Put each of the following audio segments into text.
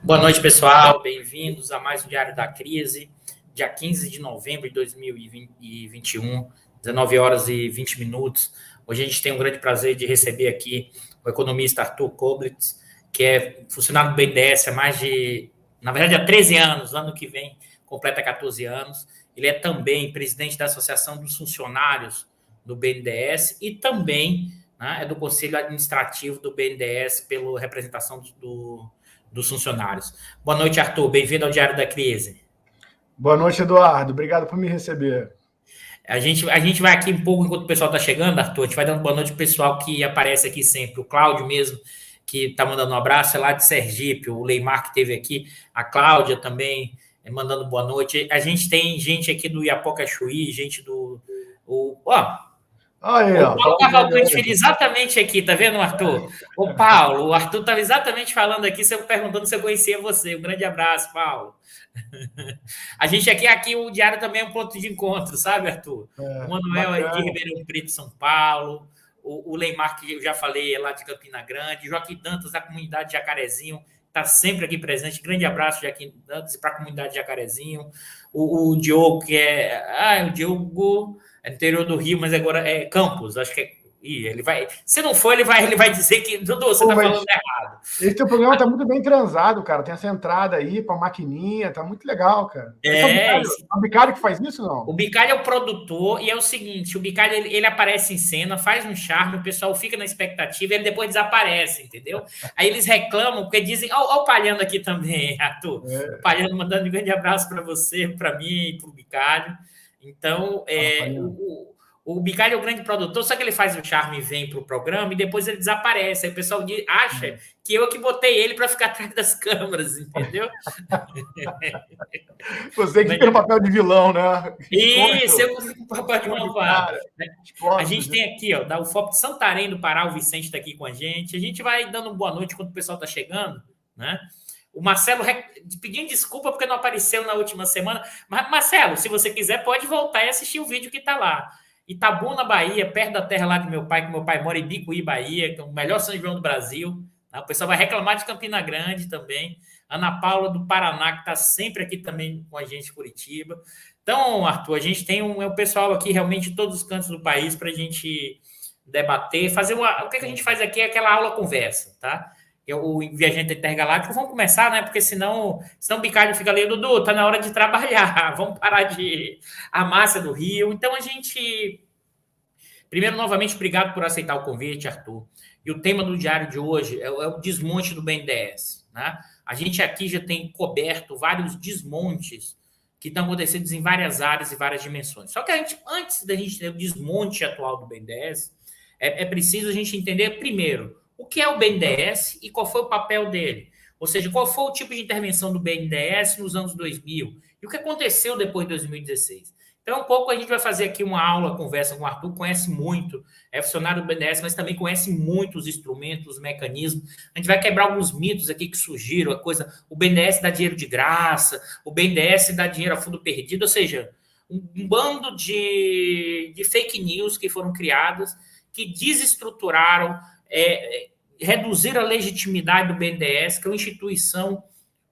Boa noite, pessoal. Bem-vindos a mais um Diário da Crise, dia 15 de novembro de 2021, 19 horas e 20 minutos. Hoje a gente tem um grande prazer de receber aqui o economista Arthur Koblitz, que é funcionário do BNDES há na verdade, há 13 anos, ano que vem completa 14 anos. Ele é também presidente da Associação dos Funcionários do BNDES e também, né, é do Conselho Administrativo do BNDES pela representação dos funcionários. Boa noite, Arthur. Bem-vindo ao Diário da Crise. Boa noite, Eduardo. Obrigado por me receber. A gente vai aqui um pouco enquanto o pessoal está chegando, Arthur. A gente vai dando boa noite ao pessoal que aparece aqui sempre. O Cláudio mesmo, que está mandando um abraço, é lá de Sergipe. O Leimar, que esteve aqui. A Cláudia também mandando boa noite. A gente tem gente aqui do Iapoca-Chuí, gente do... O Paulo Cavalcante filho exatamente aqui, tá vendo, Arthur? O Arthur estava exatamente falando aqui, perguntando se eu conhecia você. Um grande abraço, Paulo. A gente aqui o Diário também é um ponto de encontro, sabe, Arthur? O Manuel aí de Ribeirão Preto, São Paulo. O Leimar, que eu já falei, é lá de Campina Grande. Joaquim Dantas, da comunidade Jacarezinho, está sempre aqui presente. Grande abraço, Joaquim Dantas, para a comunidade Jacarezinho. O Diogo, que é... o Diogo... É no interior do Rio, mas agora é Campos, acho que é. Ele vai. Se não for, ele vai dizer que, Dudu, você está falando errado. Esse teu programa está muito bem transado, cara. Tem essa entrada aí com a maquininha, tá muito legal, cara. É o Bicalho que faz isso, não? O Bicalho é o produtor, e é o seguinte: o Bicalho ele aparece em cena, faz um charme, o pessoal fica na expectativa e ele depois desaparece, entendeu? Aí eles reclamam, porque dizem. Olha o Palhano aqui também, Arthur. O Palhano mandando um grande abraço para você, para mim e para o Bicalho. Então, o Bicalho é o grande produtor, só que ele faz o charme e vem para o programa e depois ele desaparece. Aí o pessoal acha que eu que botei ele para ficar atrás das câmeras, entendeu? Você que fica no papel de vilão, né? Isso, eu fico no papel de malvado. A gente tem aqui, da UFOP de Santarém, do Pará, o Vicente está aqui com a gente. A gente vai dando boa noite quando o pessoal está chegando, né? O Marcelo pedindo desculpa porque não apareceu na última semana. Mas, Marcelo, se você quiser, pode voltar e assistir o vídeo que está lá. Itabuna, Bahia, perto da terra lá de meu pai, que meu pai mora em Bicuí, Bahia, que é o melhor São João do Brasil. Tá? O pessoal vai reclamar de Campina Grande também. Ana Paula, do Paraná, que está sempre aqui também com a gente em Curitiba. Então, Arthur, a gente tem um pessoal aqui realmente de todos os cantos do país para a gente debater, fazer o que a gente faz aqui é aquela aula-conversa, tá? O Viajante Intergaláctico, vamos começar, né? Porque senão o Bicalho fica ali, Dudu, tá na hora de trabalhar, vamos parar de a massa do Rio. Então, a gente... Primeiro, novamente, obrigado por aceitar o convite, Arthur. E o tema do diário de hoje é o desmonte do BNDES, né? A gente aqui já tem coberto vários desmontes que estão acontecendo em várias áreas e várias dimensões. Só que antes da gente ter o desmonte atual do BNDES, é preciso a gente entender, primeiro, o que é o BNDES e qual foi o papel dele? Ou seja, qual foi o tipo de intervenção do BNDES nos anos 2000 e o que aconteceu depois de 2016. Então, um pouco a gente vai fazer aqui uma aula, conversa com o Arthur, conhece muito, é funcionário do BNDES, mas também conhece muito os instrumentos, os mecanismos. A gente vai quebrar alguns mitos aqui que surgiram, o BNDES dá dinheiro de graça, o BNDES dá dinheiro a fundo perdido, ou seja, um bando de fake news que foram criadas, que desestruturaram, reduzir a legitimidade do BNDES, que é uma instituição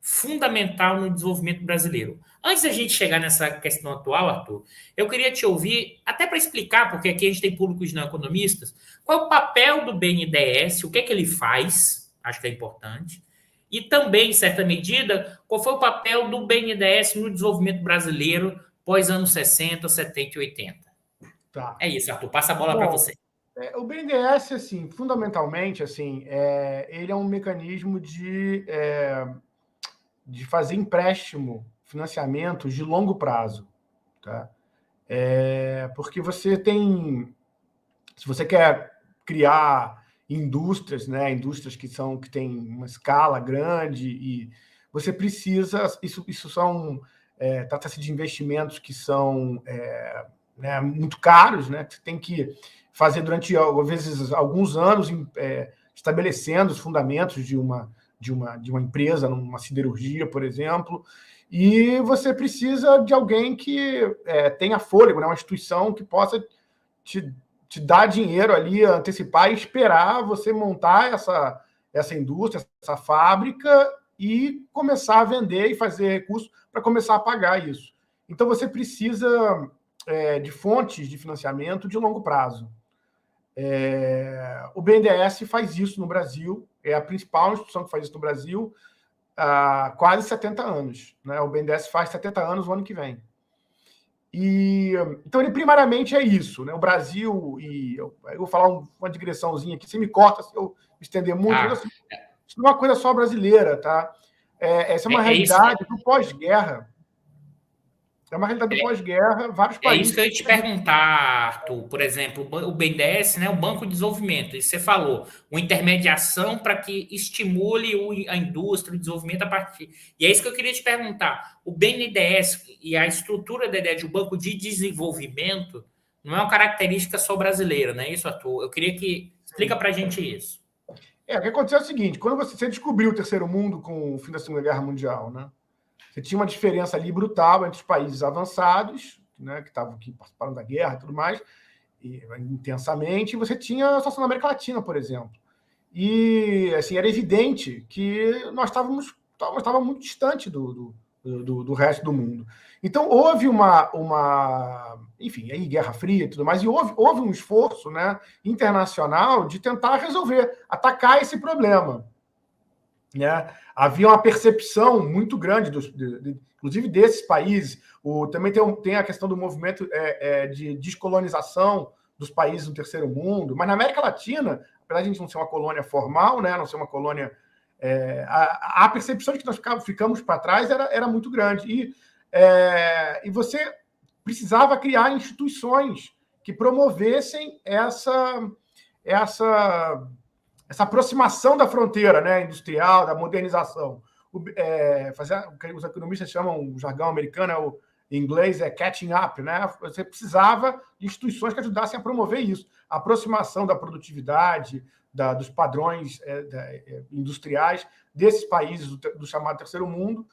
fundamental no desenvolvimento brasileiro. Antes da gente chegar nessa questão atual, Arthur, eu queria te ouvir, até para explicar, porque aqui a gente tem públicos não economistas, qual é o papel do BNDES, o que é que ele faz, acho que é importante, e também, em certa medida, qual foi o papel do BNDES no desenvolvimento brasileiro pós anos 60, 70 e 80. Tá. É isso, Arthur, passa a bola para você. O BNDES, assim, fundamentalmente, assim, ele é um mecanismo de fazer empréstimo, financiamento de longo prazo, tá? Porque você tem, se você quer criar indústrias, né, indústrias que têm uma escala grande e você precisa, isso são, trata-se de investimentos que são né, muito caros, né? Você tem que fazer durante, às vezes, alguns anos, estabelecendo os fundamentos de uma empresa, numa siderurgia, por exemplo, e você precisa de alguém que tenha fôlego, né? Uma instituição que possa te dar dinheiro ali, antecipar e esperar você montar essa indústria, essa fábrica e começar a vender e fazer recurso para começar a pagar isso. Então, você precisa de fontes de financiamento de longo prazo. O BNDES faz isso no Brasil, é a principal instituição que faz isso no Brasil há quase 70 anos. Né? O BNDES faz 70 anos o ano que vem. Então, ele primariamente é isso. Né? O Brasil, e eu vou falar uma digressãozinha aqui, você me corta se eu me estender muito, mas assim, isso não é uma coisa só brasileira, tá? Essa é uma realidade do pós-guerra. É uma realidade do pós-guerra, vários países... É isso que eu ia te perguntar, Arthur. Por exemplo, o BNDES, né, o Banco de Desenvolvimento, isso você falou, uma intermediação para que estimule a indústria, o desenvolvimento a partir... E é isso que eu queria te perguntar. O BNDES e a estrutura da ideia de um banco de desenvolvimento não é uma característica só brasileira, não é isso, Arthur? Eu queria que... Explica para a gente isso. O que aconteceu é o seguinte, quando você descobriu o Terceiro Mundo com o fim da Segunda Guerra Mundial, né? Você tinha uma diferença ali brutal entre os países avançados, né, que participaram da guerra e tudo mais, intensamente, e você tinha a situação na América Latina, por exemplo. E assim, era evidente que nós estávamos muito distante do resto do mundo. Então, houve enfim, aí Guerra Fria e tudo mais, e houve um esforço, né, internacional de tentar resolver, atacar esse problema. Né? Havia uma percepção muito grande, inclusive desses países. Também tem a questão do movimento de descolonização dos países do Terceiro Mundo, mas na América Latina, apesar de a gente não ser uma colônia formal, né, não ser uma colônia... a percepção de que nós ficamos para trás era muito grande. E você precisava criar instituições que promovessem essa aproximação da fronteira, né, industrial, da modernização. O que os economistas chamam, o jargão americano, em inglês, catching up. Né? Você precisava de instituições que ajudassem a promover isso. A aproximação da produtividade, dos padrões industriais desses países do chamado Terceiro Mundo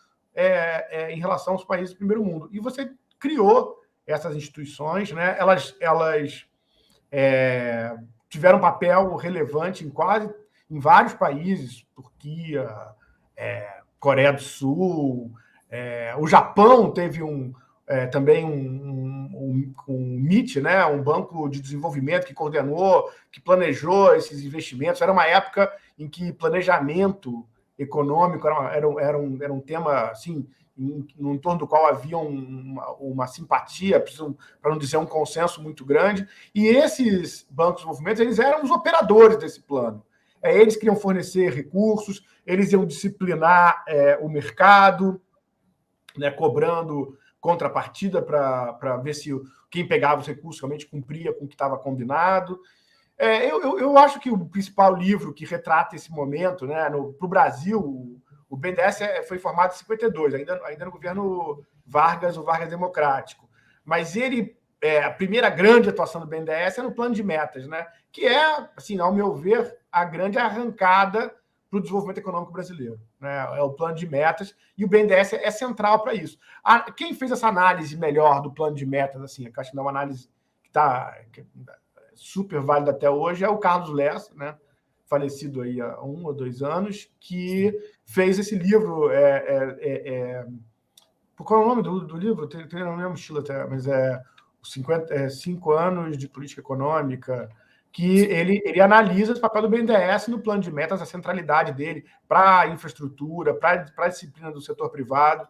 em relação aos países do Primeiro Mundo. E você criou essas instituições, né? Elas tiveram um papel relevante em vários países, Turquia, Coreia do Sul, o Japão teve também um MIT, né, um banco de desenvolvimento que coordenou, que planejou esses investimentos. Era uma época em que planejamento econômico era um tema assim, em torno do qual havia uma simpatia, para não dizer um consenso muito grande, e esses bancos de desenvolvimento eles eram os operadores desse plano. Eles queriam fornecer recursos, eles iam disciplinar o mercado, né, cobrando contrapartida para ver se quem pegava os recursos realmente cumpria com o que estava combinado. Eu acho que o principal livro que retrata esse momento, né, para o Brasil, o BNDES foi formado em 52, ainda no governo Vargas, o Vargas Democrático. Mas a primeira grande atuação do BNDES é no plano de metas, né, que é, assim, ao meu ver, a grande arrancada para o desenvolvimento econômico brasileiro. Né? É o plano de metas, e o BNDES é central para isso. Quem fez essa análise melhor do plano de metas, assim, que acho que é uma análise que está super válida até hoje, é o Carlos Lessa, né? Falecido aí há 1 ou 2 anos, que fez esse livro. Qual é o nome do livro? Tem na minha mochila até, mas 5 anos de política econômica, que ele analisa o papel do BNDES no plano de metas, a centralidade dele para a infraestrutura, para a disciplina do setor privado.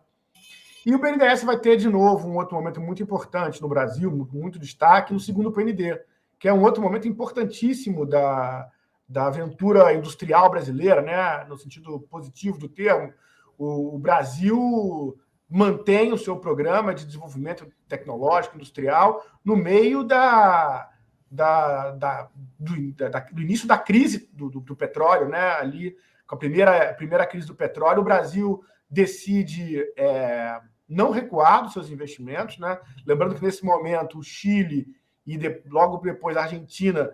E o BNDES vai ter, de novo, um outro momento muito importante no Brasil, muito destaque, no segundo PND, que é um outro momento importantíssimo da aventura industrial brasileira, né? No sentido positivo do termo. O Brasil mantém o seu programa de desenvolvimento tecnológico, industrial, no meio do início da crise do petróleo, né? Ali, com a primeira crise do petróleo, o Brasil decide não recuar dos seus investimentos, né? Lembrando que, nesse momento, o Chile e logo depois a Argentina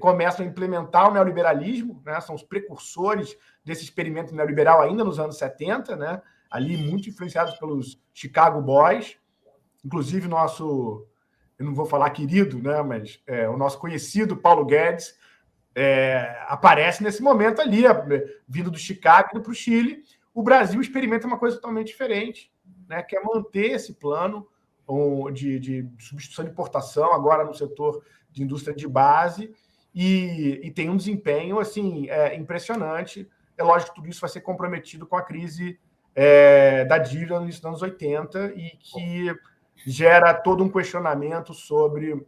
começam a implementar o neoliberalismo, né? São os precursores desse experimento neoliberal ainda nos anos 70, né? Ali muito influenciados pelos Chicago Boys, inclusive eu não vou falar querido, né? Mas o nosso conhecido Paulo Guedes aparece nesse momento ali, vindo do Chicago, indo para o Chile. O Brasil experimenta uma coisa totalmente diferente, né, que é manter esse plano de substituição de importação agora no setor de indústria de base e tem um desempenho assim, impressionante. É lógico que tudo isso vai ser comprometido com a crise da dívida nos anos 80 e que gera todo um questionamento sobre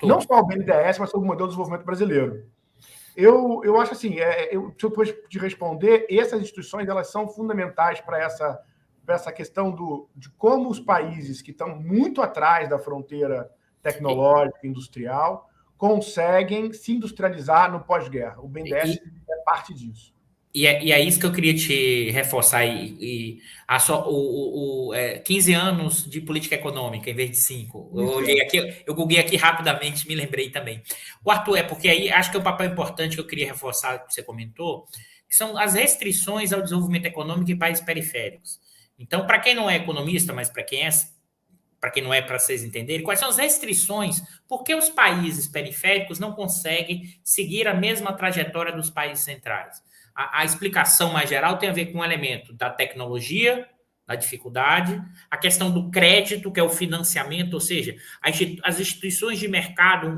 não só o BNDES, mas sobre o modelo de desenvolvimento brasileiro. Eu acho assim, se eu depois de responder, essas instituições elas são fundamentais para essa questão de como os países que estão muito atrás da fronteira tecnológica e industrial conseguem se industrializar no pós-guerra. O BNDES é parte disso. E é isso que eu queria te reforçar. 15 anos de política econômica em vez de 5. Eu googlei aqui rapidamente, me lembrei também. O Arthur, porque aí acho que é um papel importante que eu queria reforçar, que você comentou, que são as restrições ao desenvolvimento econômico em países periféricos. Então, para quem não é economista, mas para quem não é, para vocês entenderem, quais são as restrições? Por que os países periféricos não conseguem seguir a mesma trajetória dos países centrais? A explicação mais geral tem a ver com o elemento da tecnologia, da dificuldade, a questão do crédito, que é o financiamento, ou seja, as instituições de mercado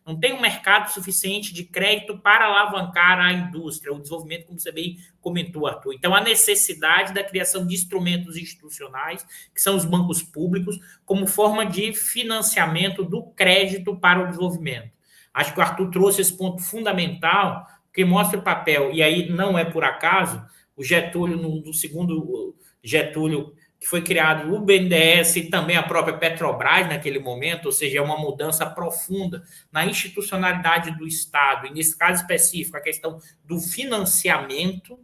não tem um mercado suficiente de crédito para alavancar a indústria, o desenvolvimento, como você bem comentou, Arthur. Então, a necessidade da criação de instrumentos institucionais, que são os bancos públicos, como forma de financiamento do crédito para o desenvolvimento. Acho que o Arthur trouxe esse ponto fundamental, que mostra o papel, e aí não é por acaso, o Getúlio, no segundo Getúlio, que foi criado o BNDES e também a própria Petrobras naquele momento, ou seja, é uma mudança profunda na institucionalidade do Estado, e nesse caso específico, a questão do financiamento,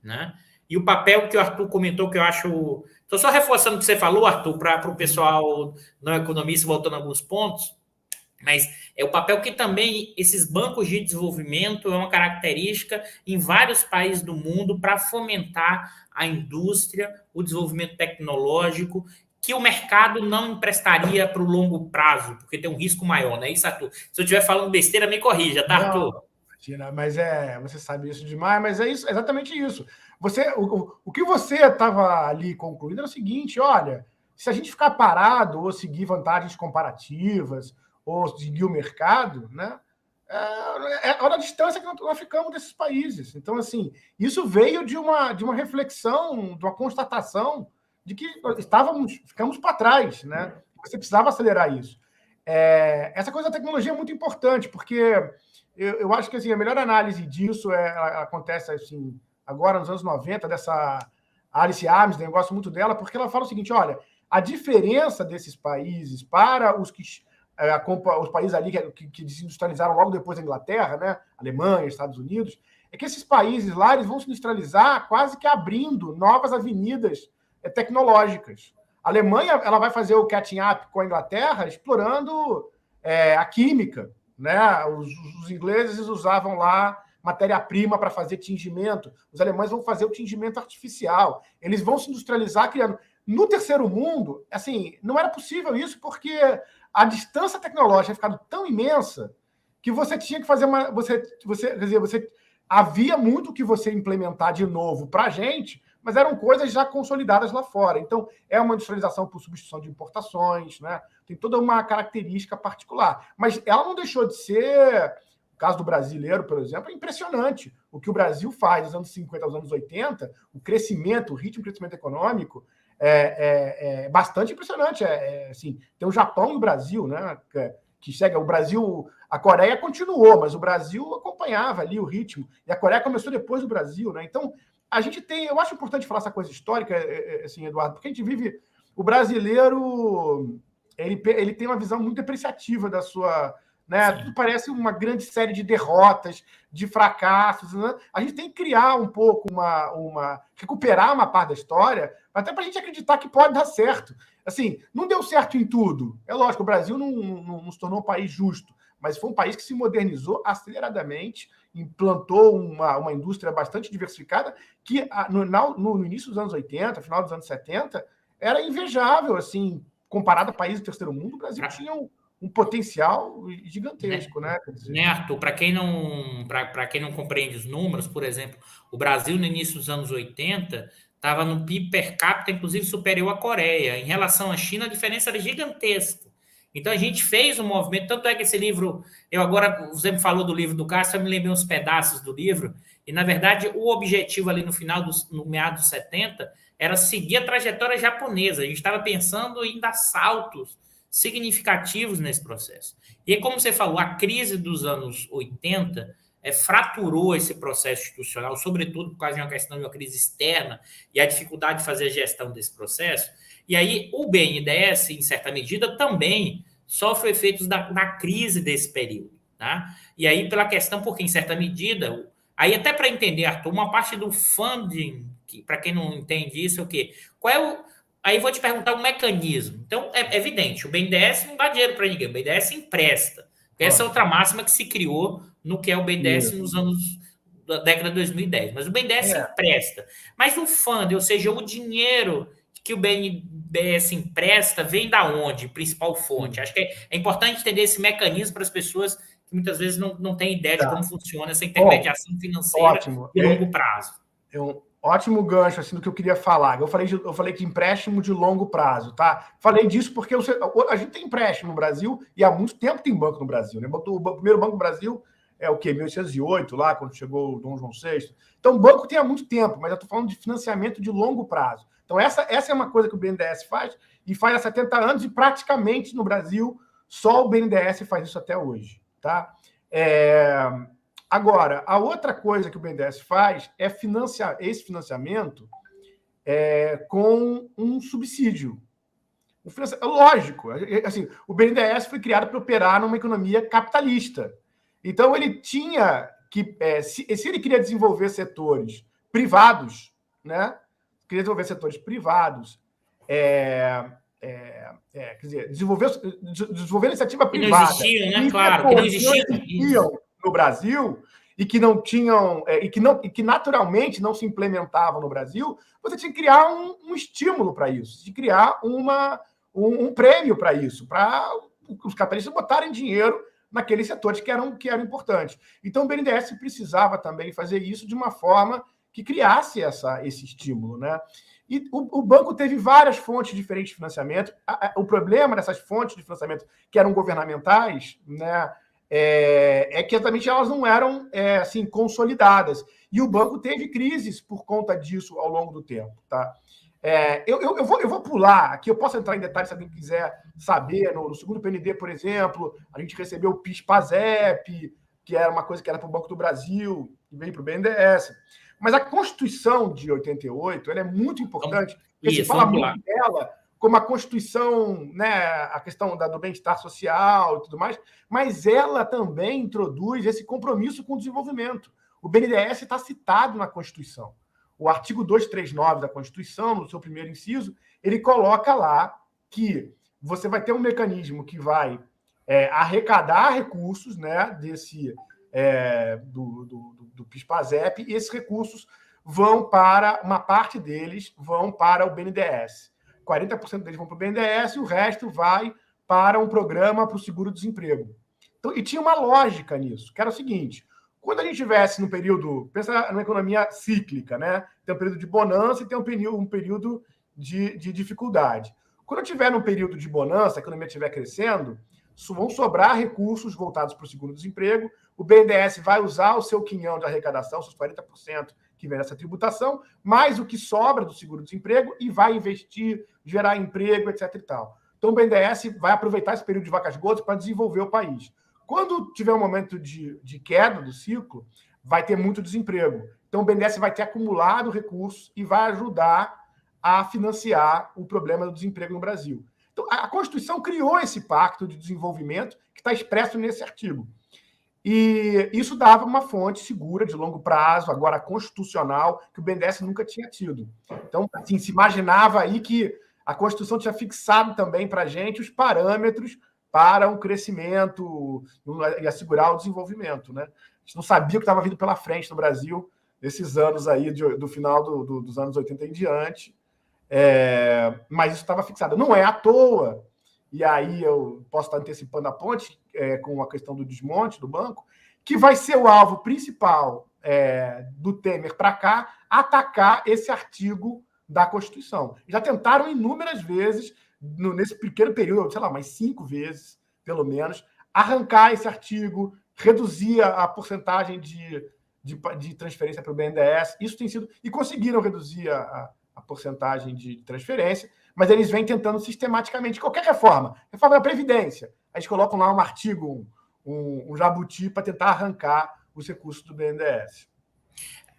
né? E o papel que o Arthur comentou, que eu acho... Estou só reforçando o que você falou, Arthur, para o pessoal não economista, voltando a alguns pontos, mas é o papel que também esses bancos de desenvolvimento é uma característica em vários países do mundo para fomentar a indústria, o desenvolvimento tecnológico, que o mercado não emprestaria para o longo prazo, porque tem um risco maior, não é isso, Arthur? Se eu estiver falando besteira, me corrija, tá, Arthur? Não, imagina, mas você sabe isso demais, mas é exatamente isso. O que você estava ali concluindo era o seguinte: olha, se a gente ficar parado ou seguir vantagens comparativas ou seguir o mercado, né? Olha a distância que nós ficamos desses países. Então, assim, isso veio de uma reflexão, de uma constatação de que ficamos para trás, né? Você precisava acelerar isso. Essa coisa da tecnologia é muito importante, porque eu acho que assim, a melhor análise disso acontece assim, agora nos anos 90, dessa Alice Amsden, eu gosto muito dela, porque ela fala o seguinte: olha, a diferença desses países para os países ali que desindustrializaram logo depois da Inglaterra, né? Alemanha, Estados Unidos, é que esses países lá eles vão se industrializar quase que abrindo novas avenidas tecnológicas. A Alemanha ela vai fazer o catching up com a Inglaterra explorando a química, né? Os ingleses usavam lá matéria-prima para fazer tingimento. Os alemães vão fazer o tingimento artificial. Eles vão se industrializar criando. No terceiro mundo, assim, não era possível isso porque a distância tecnológica tinha ficado tão imensa que você tinha que fazer uma... havia muito que você implementar de novo para a gente, mas eram coisas já consolidadas lá fora. Então, é uma industrialização por substituição de importações, né? Tem toda uma característica particular. Mas ela não deixou de ser... O caso do brasileiro, por exemplo, é impressionante. O que o Brasil faz dos anos 50 aos anos 80, o crescimento, o ritmo de crescimento econômico, é bastante impressionante. Assim, tem o Japão e o Brasil, né? Que chega, o Brasil, a Coreia continuou, mas o Brasil acompanhava ali o ritmo, e a Coreia começou depois do Brasil, né? Então, a gente tem, eu acho importante falar essa coisa histórica, assim, Eduardo, porque a gente vive, o brasileiro, ele tem uma visão muito depreciativa da sua, né? Tudo parece uma grande série de derrotas, de fracassos, né? A gente tem que criar um pouco recuperar uma parte da história, até para a gente acreditar que pode dar certo. Assim, não deu certo em tudo. É lógico, o Brasil não se tornou um país justo, mas foi um país que se modernizou aceleradamente, implantou uma indústria bastante diversificada, que no início dos anos 80, final dos anos 70, era invejável, assim, comparado a países do terceiro mundo. O Brasil tinha um potencial gigantesco, né? Né, Arthur? Para quem não compreende os números, por exemplo, o Brasil no início dos anos 80 estava no PIB per capita, inclusive superior à Coreia. Em relação à China, a diferença era gigantesca. Então a gente fez um movimento, tanto é que esse livro, você me falou do livro do Cássio, eu me lembrei uns pedaços do livro, e na verdade o objetivo ali no meados dos 70 era seguir a trajetória japonesa. A gente estava pensando em dar saltos significativos nesse processo. E como você falou, a crise dos anos 80 fraturou esse processo institucional, sobretudo por causa de uma questão de uma crise externa e a dificuldade de fazer a gestão desse processo. E aí o BNDES, em certa medida, também sofre efeitos da crise desse período. Tá? E aí pela questão, porque em certa medida, aí até para entender, Arthur, uma parte do funding, para quem não entende isso, é o quê? Qual é o... Aí vou te perguntar o mecanismo. Então, é evidente, o BNDES não dá dinheiro para ninguém, o BNDES empresta. Essa é outra máxima que se criou no que é o BNDES nos anos da década de 2010. Mas o BNDES empresta. Mas o fundo, ou seja, o dinheiro que o BNDES empresta, vem da onde? Principal fonte. Acho que é importante entender esse mecanismo para as pessoas que muitas vezes não têm ideia de como funciona essa intermediação financeira de longo prazo. Ótimo gancho assim, do que eu queria falar. Eu falei de empréstimo de longo prazo, tá? Falei disso porque a gente tem empréstimo no Brasil e há muito tempo tem banco no Brasil, né? O primeiro banco no Brasil é o quê? 1808, lá, quando chegou o Dom João VI. Então, o banco tem há muito tempo, mas eu estou falando de financiamento de longo prazo. Então, essa é uma coisa que o BNDES faz e faz há 70 anos e praticamente no Brasil só o BNDES faz isso até hoje, tá? Agora, a outra coisa que o BNDES faz é financiar esse financiamento com um subsídio. Lógico, assim, o BNDES foi criado para operar numa economia capitalista. Então, ele tinha que, se ele queria desenvolver setores privados, né? Queria desenvolver setores privados, quer dizer, desenvolver iniciativa privada. Que não existiam, né? Claro, que não existiam no Brasil e que não tinham e que naturalmente não se implementavam no Brasil, você tinha que criar um estímulo para isso, tinha que criar um prêmio para isso, para os capitalistas botarem dinheiro naqueles setores que eram importantes. Então o BNDES precisava também fazer isso de uma forma que criasse esse estímulo, né? E o banco teve várias fontes diferentes de financiamento. O problema dessas fontes de financiamento que eram governamentais, né, é que exatamente elas não eram assim consolidadas. E o banco teve crises por conta disso ao longo do tempo, tá? Eu vou pular aqui, eu posso entrar em detalhes se alguém quiser saber. No segundo PND, por exemplo, a gente recebeu o PIS/PASEP, que era uma coisa que era para o Banco do Brasil e veio para o BNDES. Mas a Constituição de 88 ela é muito importante, porque se fala muito dela como a Constituição, né, a questão do bem-estar social e tudo mais, mas ela também introduz esse compromisso com o desenvolvimento. O BNDES está citado na Constituição. O artigo 239 da Constituição, no seu primeiro inciso, ele coloca lá que você vai ter um mecanismo que vai arrecadar recursos, né, do PIS/PASEP, e esses recursos uma parte deles vão para o BNDES. 40% deles vão para o BNDES e o resto vai para um programa para o seguro-desemprego. Então, e tinha uma lógica nisso, que era o seguinte: quando a gente tivesse no período, pensa numa economia cíclica, né? Tem um período de bonança e tem um período de dificuldade. Quando tiver num período de bonança, a economia estiver crescendo, vão sobrar recursos voltados para o seguro-desemprego, o BNDES vai usar o seu quinhão de arrecadação, seus 40% que vem dessa tributação, mais o que sobra do seguro-desemprego e vai investir, gerar emprego, etc. e tal. Então, o BNDES vai aproveitar esse período de vacas gordas para desenvolver o país. Quando tiver um momento de queda do ciclo, vai ter muito desemprego. Então, o BNDES vai ter acumulado recursos e vai ajudar a financiar o problema do desemprego no Brasil. Então, a Constituição criou esse pacto de desenvolvimento que está expresso nesse artigo. E isso dava uma fonte segura de longo prazo, agora constitucional, que o BNDES nunca tinha tido. Então, assim, se imaginava aí que a Constituição tinha fixado também para a gente os parâmetros para um crescimento e assegurar o desenvolvimento, né? A gente não sabia o que estava vindo pela frente no Brasil nesses anos aí, do final dos anos 80 em diante, mas isso estava fixado. Não é à toa e aí eu posso estar antecipando a ponte com a questão do desmonte do banco, que vai ser o alvo principal do Temer para cá, atacar esse artigo da Constituição. Já tentaram inúmeras vezes, nesse pequeno período, sei lá, mais 5 vezes, pelo menos, arrancar esse artigo, reduzir a porcentagem de transferência para o BNDES. Isso tem sido... E conseguiram reduzir a porcentagem de transferência, mas eles vêm tentando sistematicamente. Qualquer reforma da Previdência, eles colocam lá um artigo, um jabuti para tentar arrancar os recursos do BNDES.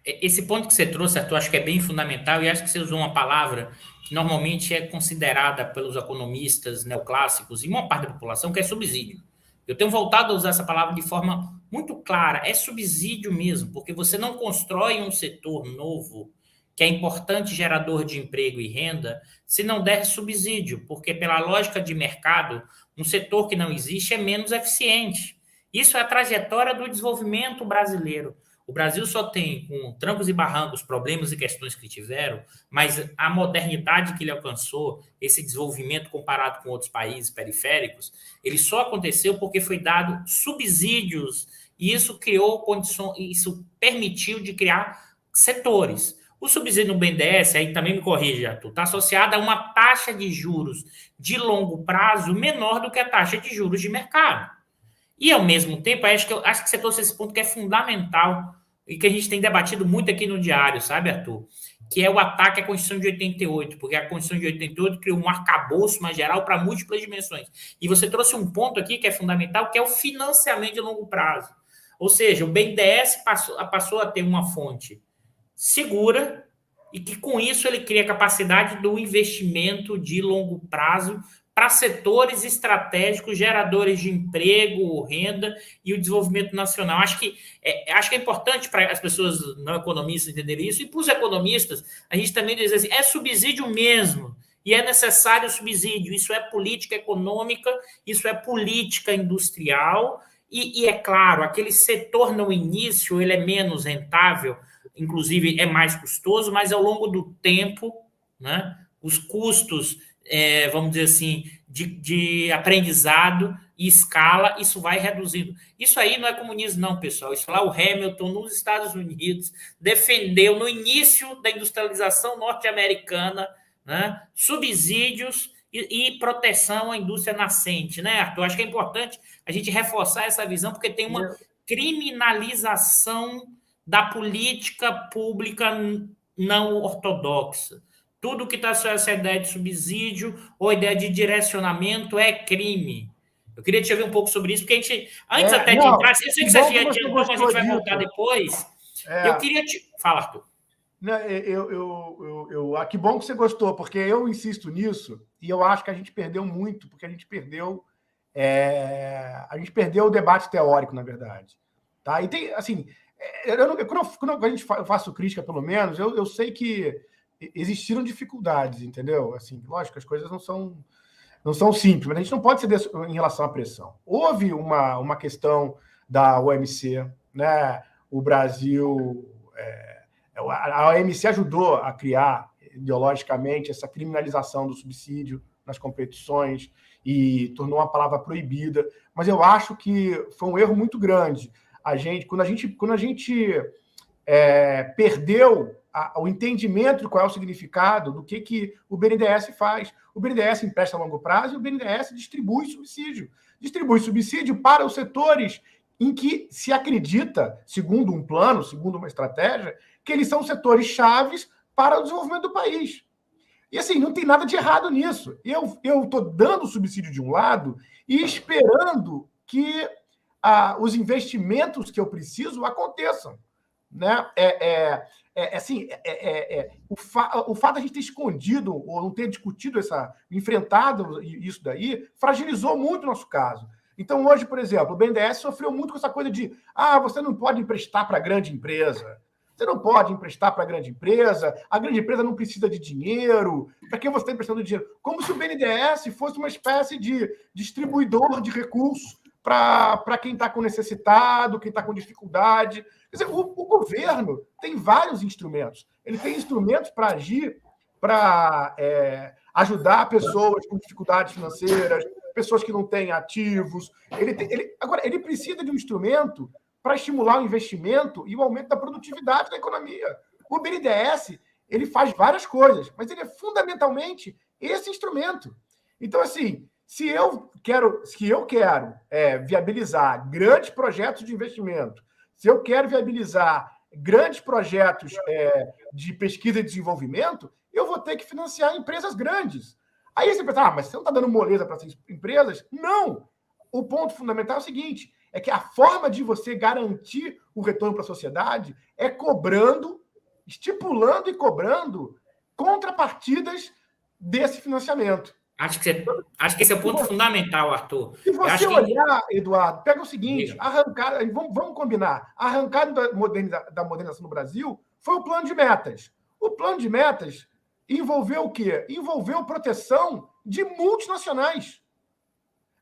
Esse ponto que você trouxe, Arthur, acho que é bem fundamental, e acho que você usou uma palavra que normalmente é considerada pelos economistas neoclássicos e uma parte da população, que é subsídio. Eu tenho voltado a usar essa palavra de forma muito clara, é subsídio mesmo, porque você não constrói um setor novo que é importante gerador de emprego e renda se não der subsídio, porque pela lógica de mercado, um setor que não existe é menos eficiente. Isso é a trajetória do desenvolvimento brasileiro. O Brasil só tem, com trancos e barrancos, problemas e questões que tiveram, mas a modernidade que ele alcançou, esse desenvolvimento comparado com outros países periféricos, ele só aconteceu porque foi dado subsídios e isso criou condições, isso permitiu de criar setores. O subsídio no BNDES, aí também me corrija, Arthur, está associado a uma taxa de juros de longo prazo menor do que a taxa de juros de mercado. E, ao mesmo tempo, acho que você trouxe esse ponto que é fundamental e que a gente tem debatido muito aqui no Diário, sabe, Arthur? Que é o ataque à Constituição de 88, porque a Constituição de 88 criou um arcabouço mais geral para múltiplas dimensões. E você trouxe um ponto aqui que é fundamental, que é o financiamento de longo prazo. Ou seja, o BNDES passou a ter uma fonte segura e que, com isso, ele cria a capacidade do investimento de longo prazo para setores estratégicos, geradores de emprego, renda e o desenvolvimento nacional. Acho que é importante para as pessoas não economistas entenderem isso, e para os economistas, a gente também diz assim, é subsídio mesmo, e é necessário subsídio, isso é política econômica, isso é política industrial, e é claro, aquele setor no início, ele é menos rentável, inclusive é mais custoso, mas ao longo do tempo, né, os custos vamos dizer assim, de aprendizado e escala, isso vai reduzindo. Isso aí não é comunismo, não, pessoal. Isso lá o Hamilton, nos Estados Unidos, defendeu no início da industrialização norte-americana, né, subsídios e proteção à indústria nascente, né, Arthur? Acho que é importante a gente reforçar essa visão, porque tem uma criminalização da política pública não ortodoxa. Tudo que está associado a essa ideia de subsídio ou ideia de direcionamento é crime. Eu queria te ouvir um pouco sobre isso, porque a gente, antes até de entrar, eu sei que você já adiantou, mas a gente vai voltar depois. Eu queria te... Fala, Arthur. Que bom que você gostou, porque eu insisto nisso e eu acho que a gente perdeu muito, porque a gente perdeu o debate teórico, na verdade. Tá? E tem, assim, quando a gente faço crítica, pelo menos, eu sei que existiram dificuldades, entendeu? Assim, lógico, as coisas não são simples, mas a gente não pode ceder em relação à pressão. Houve uma questão da OMC, né? O Brasil... a OMC ajudou a criar, ideologicamente, essa criminalização do subsídio nas competições e tornou uma palavra proibida, mas eu acho que foi um erro muito grande. Quando a gente perdeu o entendimento de qual é o significado do que o BNDES faz. O BNDES empresta a longo prazo e o BNDES distribui subsídio. Distribui subsídio para os setores em que se acredita, segundo um plano, segundo uma estratégia, que eles são setores chaves para o desenvolvimento do país. E assim, não tem nada de errado nisso. Eu estou dando subsídio de um lado e esperando que os investimentos que eu preciso aconteçam. Né? O fato de a gente ter escondido ou não ter discutido enfrentado isso daí, fragilizou muito o nosso caso. Então, hoje, por exemplo, o BNDES sofreu muito com essa coisa de você não pode emprestar para grande empresa. Você não pode emprestar para a grande empresa, a grande empresa não precisa de dinheiro, para que você está emprestando dinheiro? Como se o BNDES fosse uma espécie de distribuidor de recursos para quem está com necessitado, quem está com dificuldade. Quer dizer, o governo tem vários instrumentos. Ele tem instrumentos para agir, para ajudar pessoas com dificuldades financeiras, pessoas que não têm ativos. Agora, ele precisa de um instrumento para estimular o investimento e o aumento da produtividade da economia. O BNDES, ele faz várias coisas, mas ele é fundamentalmente esse instrumento. Então, assim, se eu quero viabilizar grandes projetos de investimento, se eu quero viabilizar grandes projetos de pesquisa e desenvolvimento, eu vou ter que financiar empresas grandes. Aí você pensa, mas você não está dando moleza para essas empresas? Não! O ponto fundamental é o seguinte, é que a forma de você garantir o retorno para a sociedade é estipulando e cobrando contrapartidas desse financiamento. Acho que esse é o ponto fundamental, Arthur. Se você olhar, Eduardo, pega o seguinte, vamos combinar, a arrancada da modernização no Brasil foi o plano de metas. O plano de metas envolveu o quê? Envolveu proteção de multinacionais.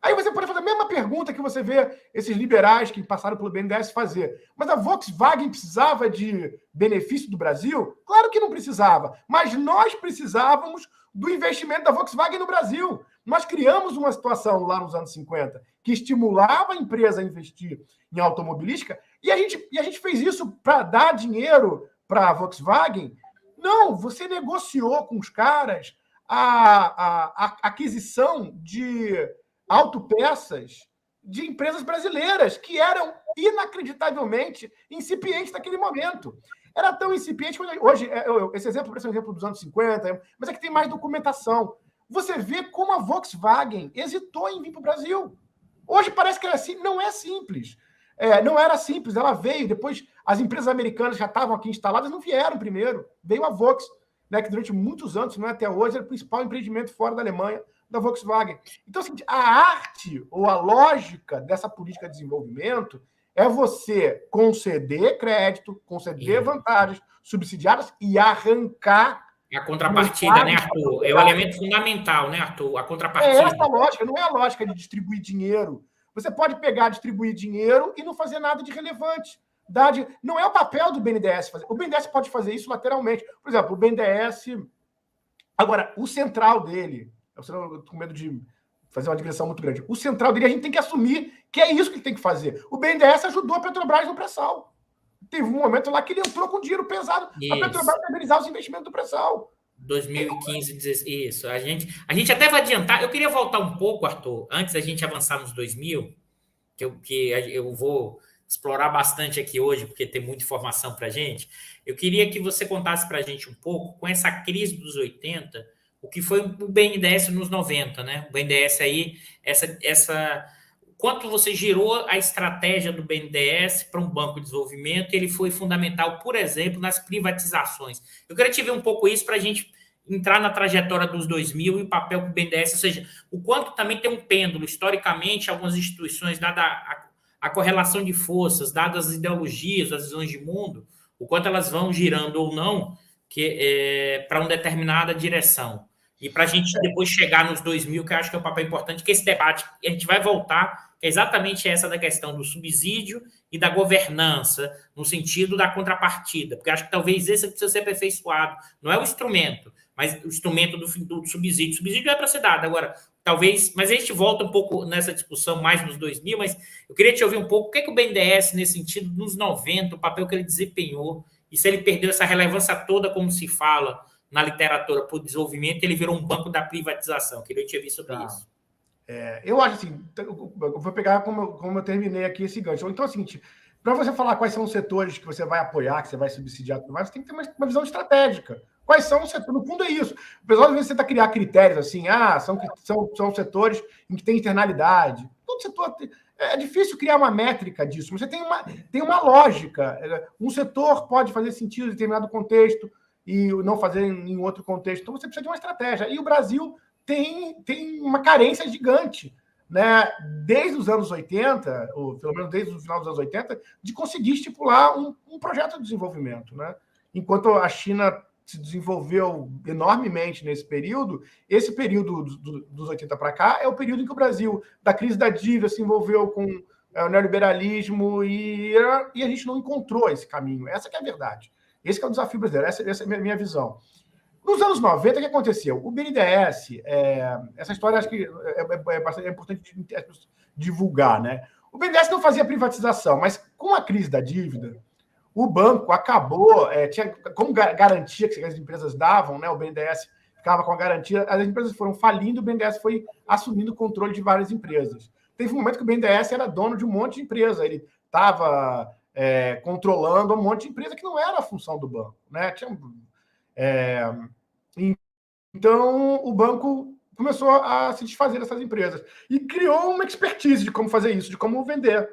Aí você pode fazer a mesma pergunta que você vê esses liberais que passaram pelo BNDES fazer. Mas a Volkswagen precisava de benefício do Brasil? Claro que não precisava. Mas nós precisávamos do investimento da Volkswagen no Brasil. Nós criamos uma situação lá nos anos 50 que estimulava a empresa a investir em automobilística e a gente fez isso para dar dinheiro para a Volkswagen. Não, você negociou com os caras a aquisição de autopeças de empresas brasileiras que eram inacreditavelmente incipientes naquele momento. Era tão incipiente que hoje, esse exemplo parece um exemplo dos anos 50, mas é que tem mais documentação. Você vê como a Volkswagen hesitou em vir para o Brasil. Hoje parece que era assim, não é simples. Não era simples, ela veio, depois as empresas americanas já estavam aqui instaladas, não vieram primeiro. Veio a Volks, né, que durante muitos anos, não é até hoje, era o principal empreendimento fora da Alemanha, da Volkswagen. Então, assim, a arte ou a lógica dessa política de desenvolvimento é você conceder crédito, conceder vantagens subsidiadas e arrancar a contrapartida, né, Arthur? É o elemento fundamental, né, Arthur? A contrapartida. É essa a lógica, não é a lógica de distribuir dinheiro. Você pode pegar, distribuir dinheiro e não fazer nada de relevante. Não é o papel do BNDES fazer. O BNDES pode fazer isso lateralmente. Por exemplo, o BNDES... Agora, o central dele... Eu estou com medo de fazer uma digressão muito grande. O central dele, a gente tem que assumir que é isso que ele tem que fazer. O BNDES ajudou a Petrobras no pré-sal. Teve um momento lá que ele entrou com dinheiro pesado para a Petrobras organizar os investimentos do pré-sal. 2015, 16, isso. A gente até vai adiantar. Eu queria voltar um pouco, Arthur, antes da gente avançar nos 2000, que eu vou explorar bastante aqui hoje, porque tem muita informação para a gente. Eu queria que você contasse para a gente um pouco, com essa crise dos 80, o que foi o BNDES nos 90, né? O BNDES aí, quanto você girou a estratégia do BNDES para um banco de desenvolvimento, ele foi fundamental, por exemplo, nas privatizações. Eu queria te ver um pouco isso para a gente entrar na trajetória dos 2000 e o papel do BNDES, ou seja, o quanto também tem um pêndulo, historicamente, algumas instituições, dada a correlação de forças, dadas as ideologias, as visões de mundo, o quanto elas vão girando ou não para uma determinada direção. E para a gente depois chegar nos 2000, que eu acho que é um papel importante, que esse debate, a gente vai voltar, é exatamente essa da questão do subsídio e da governança, no sentido da contrapartida, porque acho que talvez esse precisa ser aperfeiçoado. Não é o instrumento, mas o instrumento do subsídio. O subsídio é para ser dado. Agora, talvez... Mas a gente volta um pouco nessa discussão mais nos 2000, mas eu queria te ouvir um pouco o que o BNDES, nesse sentido, nos 90, o papel que ele desempenhou, e se ele perdeu essa relevância toda, como se fala na literatura por desenvolvimento, ele virou um banco da privatização. Queria te ouvir sobre isso. Eu acho assim, eu vou pegar como eu terminei aqui esse gancho. Então é o seguinte, para você falar quais são os setores que você vai apoiar, que você vai subsidiar, você tem que ter uma visão estratégica. Quais são os setores? No fundo é isso. O pessoal às vezes tenta criar critérios assim, são setores em que tem externalidade. Todo setor é difícil criar uma métrica disso, mas você tem uma lógica. Um setor pode fazer sentido em determinado contexto e não fazer em outro contexto. Então você precisa de uma estratégia. E o Brasil tem uma carência gigante, né? Desde os anos 80, ou pelo menos desde o final dos anos 80, de conseguir estipular um projeto de desenvolvimento, né? Enquanto a China se desenvolveu enormemente nesse período, esse período dos 80 para cá é o período em que o Brasil, da crise da dívida, se envolveu com o neoliberalismo e a gente não encontrou esse caminho. Essa que é a verdade. Esse que é o desafio brasileiro, essa é a minha visão. Nos anos 90, o que aconteceu? O BNDES, essa história acho que é importante divulgar, né? O BNDES não fazia privatização, mas com a crise da dívida, o banco acabou, tinha como garantia que as empresas davam, né? O BNDES ficava com a garantia, as empresas foram falindo, o BNDES foi assumindo o controle de várias empresas. Teve um momento que o BNDES era dono de um monte de empresa, ele estava controlando um monte de empresa que não era a função do banco, né? Então, o banco começou a se desfazer dessas empresas e criou uma expertise de como fazer isso, de como vender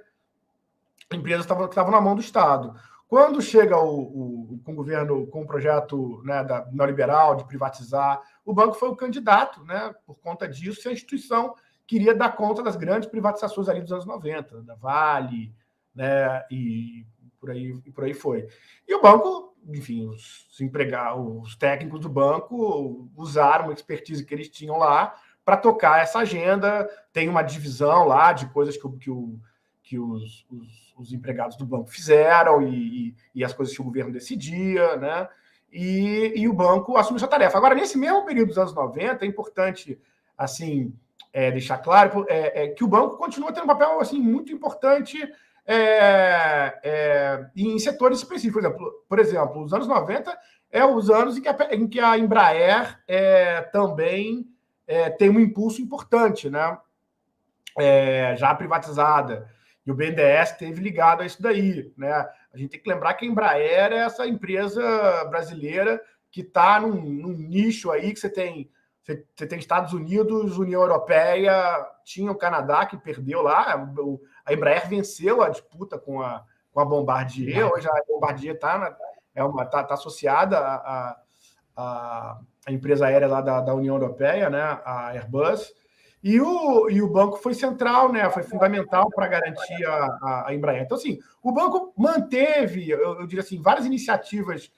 empresas que estavam na mão do Estado. Quando chega com o governo, com o projeto, né, da neoliberal de privatizar, o banco foi o candidato, né, por conta disso, e a instituição queria dar conta das grandes privatizações ali dos anos 90, da Vale, né, e por aí foi. E o banco, enfim, os técnicos do banco usaram uma expertise que eles tinham lá para tocar essa agenda. Tem uma divisão lá de coisas que os empregados do banco fizeram e as coisas que o governo decidia, né? E o banco assumiu essa tarefa. Agora, nesse mesmo período dos anos 90, é importante assim, deixar claro que o banco continua tendo um papel assim, muito importante em setores específicos. Por exemplo, os anos 90 os anos em que a Embraer também tem um impulso importante, né? Já privatizada. E o BNDES esteve ligado a isso daí, né? A gente tem que lembrar que a Embraer é essa empresa brasileira que está num nicho aí que você tem Estados Unidos, União Europeia, tinha o Canadá que perdeu lá. A Embraer venceu a disputa com a Bombardier. Hoje a Bombardier está associada à empresa aérea lá da União Europeia, né? A Airbus. E o banco foi central, né? Foi fundamental para garantir a Embraer. Então, assim, o banco manteve, eu diria assim, várias iniciativas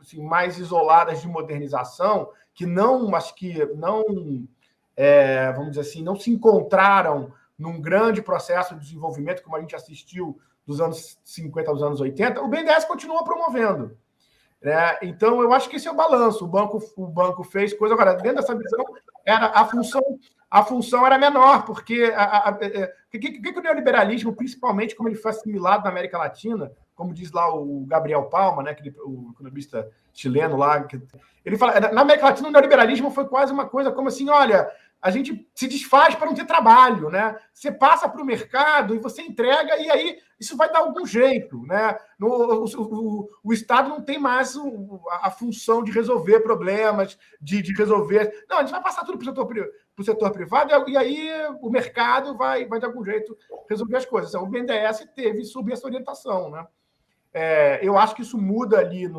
assim, mais isoladas de modernização que não, vamos dizer assim, não se encontraram num grande processo de desenvolvimento como a gente assistiu dos anos 50 aos anos 80. O BNDES continua promovendo. Então, eu acho que esse é o balanço. O banco fez coisa. Agora, dentro dessa visão, a função era menor, porque o neoliberalismo, principalmente como ele foi assimilado na América Latina, como diz lá o Gabriel Palma, né, o economista chileno lá, ele fala, na América Latina o neoliberalismo foi quase uma coisa como assim, olha, a gente se desfaz para não ter trabalho, né? Você passa para o mercado e você entrega, e aí isso vai dar algum jeito, né? O Estado não tem mais a função de resolver problemas, de resolver. Não, a gente vai passar tudo para o setor privado, e aí o mercado vai de algum jeito resolver as coisas. Então, o BNDES teve sob essa orientação, né? Eu acho que isso muda ali,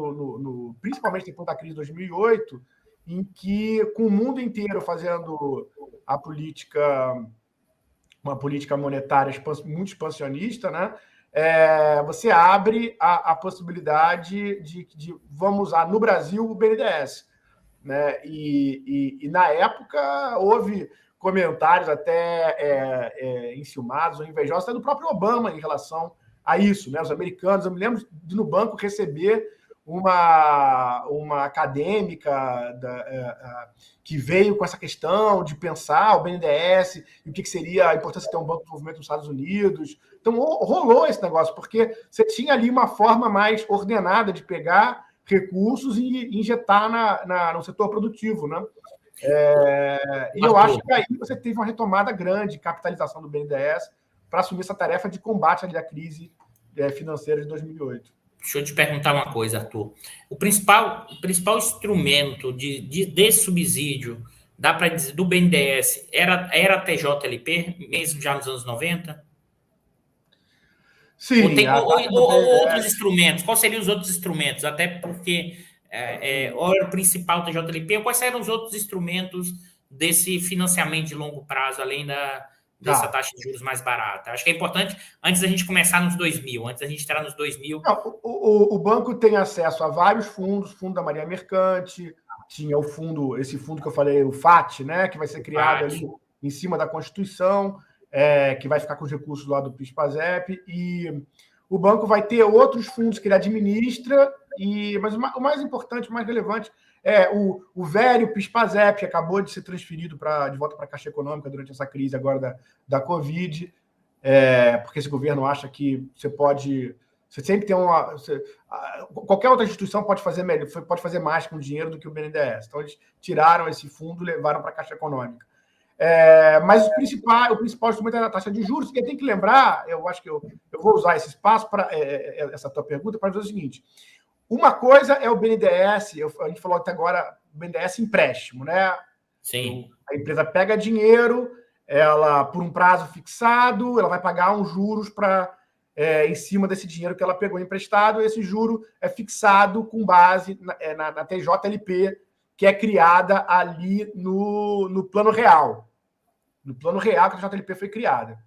principalmente depois da crise de 2008, em que, com o mundo inteiro fazendo uma política monetária muito expansionista, né? Você abre a possibilidade de vamos usar no Brasil o BNDES, né? E na época houve comentários até enciumados ou invejosos até do próprio Obama em relação a isso, né? Os americanos, eu me lembro de no banco receber uma acadêmica que veio com essa questão de pensar o BNDES e o que seria a importância de ter um banco de desenvolvimento nos Estados Unidos. Então, rolou esse negócio, porque você tinha ali uma forma mais ordenada de pegar recursos e injetar no setor produtivo, né? E eu acho que aí você teve uma retomada grande de capitalização do BNDES para assumir essa tarefa de combate ali à crise financeira de 2008. Deixa eu te perguntar uma coisa, Arthur. O principal instrumento desse subsídio, dá para dizer, do BNDES, era a TJLP, mesmo já nos anos 90? Sim. Ou outros instrumentos? Quais seriam os outros instrumentos? Até porque ou era o principal TJLP, ou quais eram os outros instrumentos desse financiamento de longo prazo, além dessa taxa de juros mais barata? Acho que é importante, antes da gente começar nos 2000, antes da gente entrar nos 2000... Não, o banco tem acesso a vários fundos, fundo da Marinha Mercante, tinha esse fundo que eu falei, o FAT, né, que vai ser criado ali em cima da Constituição, que vai ficar com os recursos lá do PIS/PASEP, e o banco vai ter outros fundos que ele administra, mas o mais importante, o mais relevante, O velho PIS/PASEP, que acabou de ser transferido de volta para a Caixa Econômica durante essa crise agora da Covid, porque esse governo acha que você pode... Você sempre tem qualquer outra instituição pode fazer melhor, pode fazer mais com dinheiro do que o BNDES. Então, eles tiraram esse fundo e levaram para a Caixa Econômica. Mas o principal instrumento é a taxa de juros. E tem que lembrar, eu acho que eu vou usar esse espaço para essa tua pergunta para dizer o seguinte: uma coisa é o BNDES, a gente falou até agora, o BNDES empréstimo, né? Sim. A empresa pega dinheiro, ela por um prazo fixado, ela vai pagar uns juros em cima desse dinheiro que ela pegou emprestado, e esse juro é fixado com base na TJLP, que é criada ali no Plano Real. No Plano Real que a TJLP foi criada.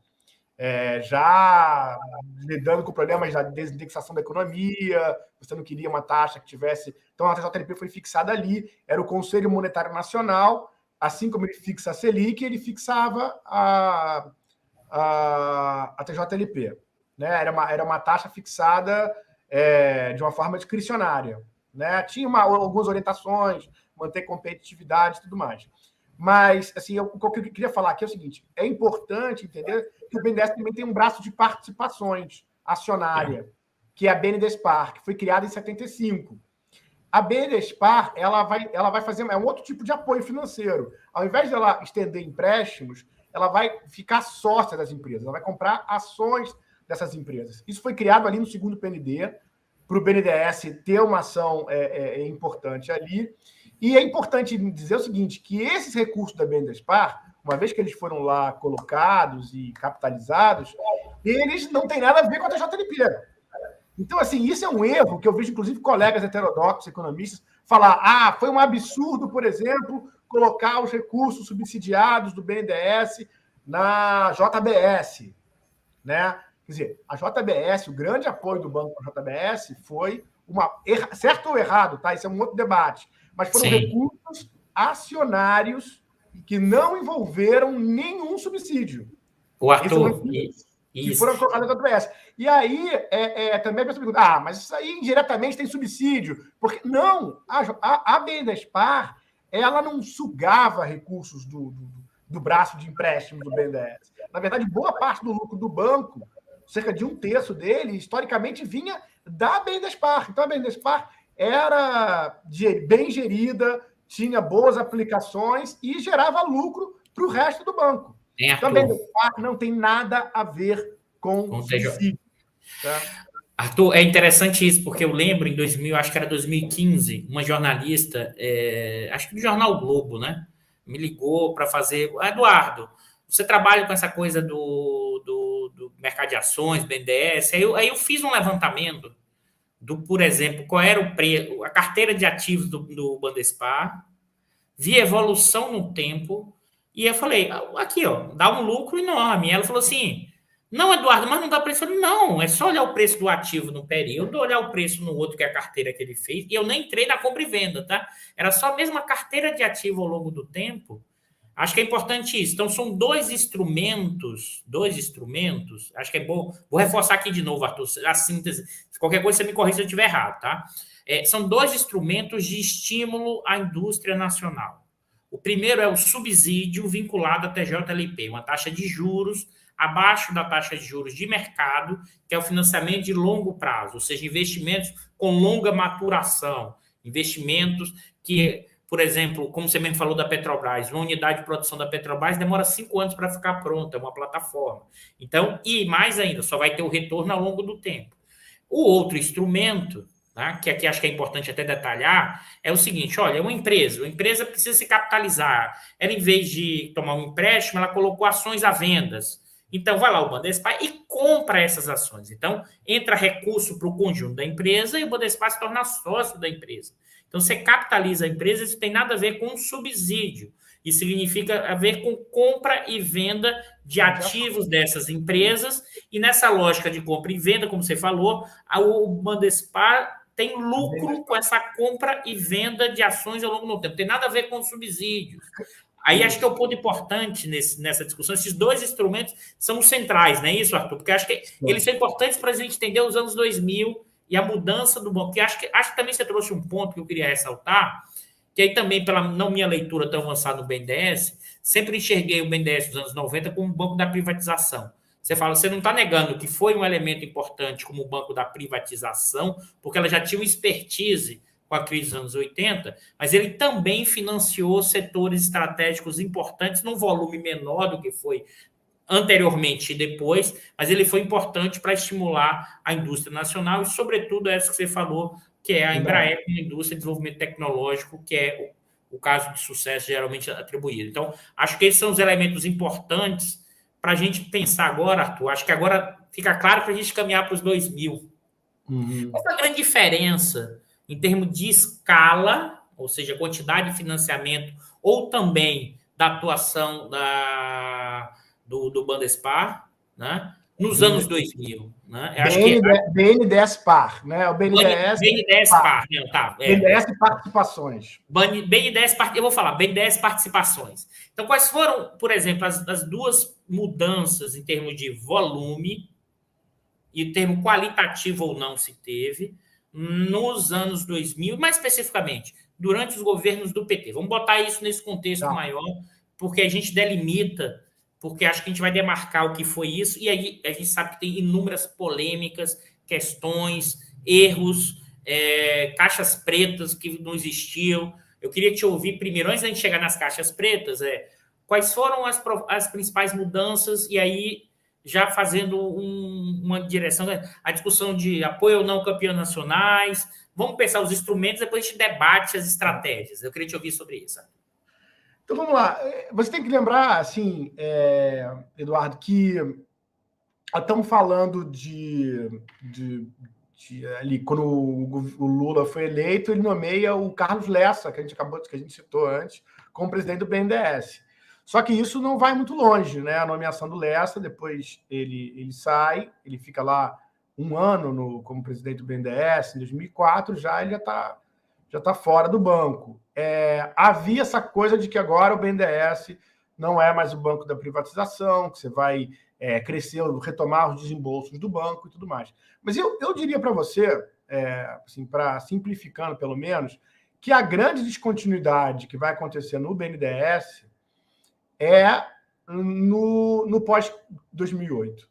Já lidando com problemas da desindexação da economia, você não queria uma taxa que tivesse... Então, a TJLP foi fixada ali, era o Conselho Monetário Nacional, assim como ele fixa a Selic, ele fixava a TJLP. Né? Era uma taxa fixada de uma forma discricionária. Né? Tinha algumas orientações, manter competitividade e tudo mais. Mas, assim, o que eu queria falar aqui é o seguinte: é importante entender que o BNDES também tem um braço de participações acionária, que é a BNDESPAR, que foi criada em 75. A BNDESPAR, ela vai fazer um outro tipo de apoio financeiro. Ao invés de ela estender empréstimos, ela vai ficar sócia das empresas, ela vai comprar ações dessas empresas. Isso foi criado ali no segundo PND, para o BNDES ter uma ação importante ali. E é importante dizer o seguinte, que esses recursos da BNDESPAR, uma vez que eles foram lá colocados e capitalizados, eles não têm nada a ver com a TJLP. Então, assim, isso é um erro que eu vejo, inclusive, colegas heterodoxos, economistas, falar: foi um absurdo, por exemplo, colocar os recursos subsidiados do BNDES na JBS. Né? Quer dizer, a JBS, o grande apoio do banco para a JBS foi certo ou errado, tá? Isso é um outro debate. Mas foram recursos acionários que não envolveram nenhum subsídio. O Arthur, que foram colocados na JBS. E aí, também a pessoa pergunta: mas isso aí indiretamente tem subsídio. Porque não, a BNDESPAR, ela não sugava recursos do braço de empréstimo do BNDES. Na verdade, boa parte do lucro do banco, cerca de 1/3 dele, historicamente, vinha da BNDESPAR. Então, a BNDESPAR era bem gerida, tinha boas aplicações e gerava lucro para o resto do banco. Então, a BNDESPAR não tem nada a ver com subsídio. Tá? Arthur, é interessante isso, porque eu lembro em 2000, acho que era 2015, uma jornalista, acho que do Jornal Globo, né? Me ligou para fazer... Eduardo, você trabalha com essa coisa do mercado de ações, BNDES. Aí eu fiz um levantamento por exemplo, qual era a carteira de ativos do Bandespar, vi evolução no tempo, e eu falei: aqui, dá um lucro enorme. E ela falou assim: não, Eduardo, mas não dá preço. Eu falei: não, é só olhar o preço do ativo no período, olhar o preço no outro, que é a carteira que ele fez. E eu nem entrei na compra e venda, tá? Era só mesmo a carteira de ativo ao longo do tempo. Acho que é importante isso. Então, são dois instrumentos, acho que é bom. Vou reforçar aqui de novo, Arthur, a síntese. Se qualquer coisa você me corrija se eu estiver errado, tá? São dois instrumentos de estímulo à indústria nacional. O primeiro é o subsídio vinculado à TJLP, uma taxa de juros abaixo da taxa de juros de mercado, que é o financiamento de longo prazo, ou seja, investimentos com longa maturação, investimentos que... Por exemplo, como você mesmo falou da Petrobras, uma unidade de produção da Petrobras demora 5 anos para ficar pronta, é uma plataforma. Então, e mais ainda, só vai ter o retorno ao longo do tempo. O outro instrumento, tá, que aqui acho que é importante até detalhar, é o seguinte: olha, uma empresa precisa se capitalizar. Ela, em vez de tomar um empréstimo, ela colocou ações à venda. Então, vai lá o Bandespar e compra essas ações. Então, entra recurso para o conjunto da empresa e o Bandespar se torna sócio da empresa. Então, você capitaliza a empresa, isso tem nada a ver com subsídio. Isso significa a ver com compra e venda de ativos dessas empresas. E nessa lógica de compra e venda, como você falou, o Bandespar tem lucro com essa compra e venda de ações ao longo do tempo. Tem nada a ver com subsídios. Aí acho que é o ponto importante nessa discussão. Esses dois instrumentos são os centrais, não é isso, Arthur? Porque acho que eles são importantes para a gente entender os anos 2000 e a mudança do banco. Porque acho que também você trouxe um ponto que eu queria ressaltar, que aí também, pela não minha leitura tão avançada no BNDES, sempre enxerguei o BNDES dos anos 90 como um banco da privatização. Você fala, você não está negando que foi um elemento importante como o banco da privatização, porque ela já tinha uma expertise com a crise dos anos 80, mas ele também financiou setores estratégicos importantes num volume menor do que foi anteriormente e depois, mas ele foi importante para estimular a indústria nacional e, sobretudo, essa que você falou, que é a Embraer, uma indústria de desenvolvimento tecnológico, que é o caso de sucesso geralmente atribuído. Então, acho que esses são os elementos importantes para a gente pensar agora, Arthur. Acho que agora fica claro para a gente caminhar para os 2000. Qual é a grande diferença em termos de escala, ou seja, quantidade de financiamento, ou também da atuação do Bandespar, né? Nos anos 2000, né? Eu acho que BNDES Par, né? O BNDES Par, não, tá? BNDES Participações. BNDES, eu vou falar, BNDES Participações. Então, quais foram, por exemplo, as duas mudanças em termos de volume e o termo qualitativo ou não se teve nos anos 2000, mais especificamente, durante os governos do PT? Vamos botar isso nesse contexto maior, porque a gente delimita, porque acho que a gente vai demarcar o que foi isso, e aí a gente sabe que tem inúmeras polêmicas, questões, erros, caixas pretas que não existiam. Eu queria te ouvir primeiro, antes da gente chegar nas caixas pretas, quais foram as principais mudanças, e aí já fazendo uma direção, a discussão de apoio ou não campeões nacionais. Vamos pensar os instrumentos, depois a gente debate as estratégias. Eu queria te ouvir sobre isso. Então, vamos lá. Você tem que lembrar, assim, Eduardo, que estamos falando de ali, quando o Lula foi eleito, ele nomeia o Carlos Lessa, que a gente citou antes, como presidente do BNDES. Só que isso não vai muito longe, né? A nomeação do Lessa, depois ele sai, ele fica lá um ano como presidente do BNDES, em 2004, ele já tá fora do banco. Havia essa coisa de que agora o BNDES não é mais o banco da privatização, que você vai crescer, retomar os desembolsos do banco e tudo mais. Mas eu diria para você, assim, para simplificando pelo menos, que a grande descontinuidade que vai acontecer no BNDES no pós-2008.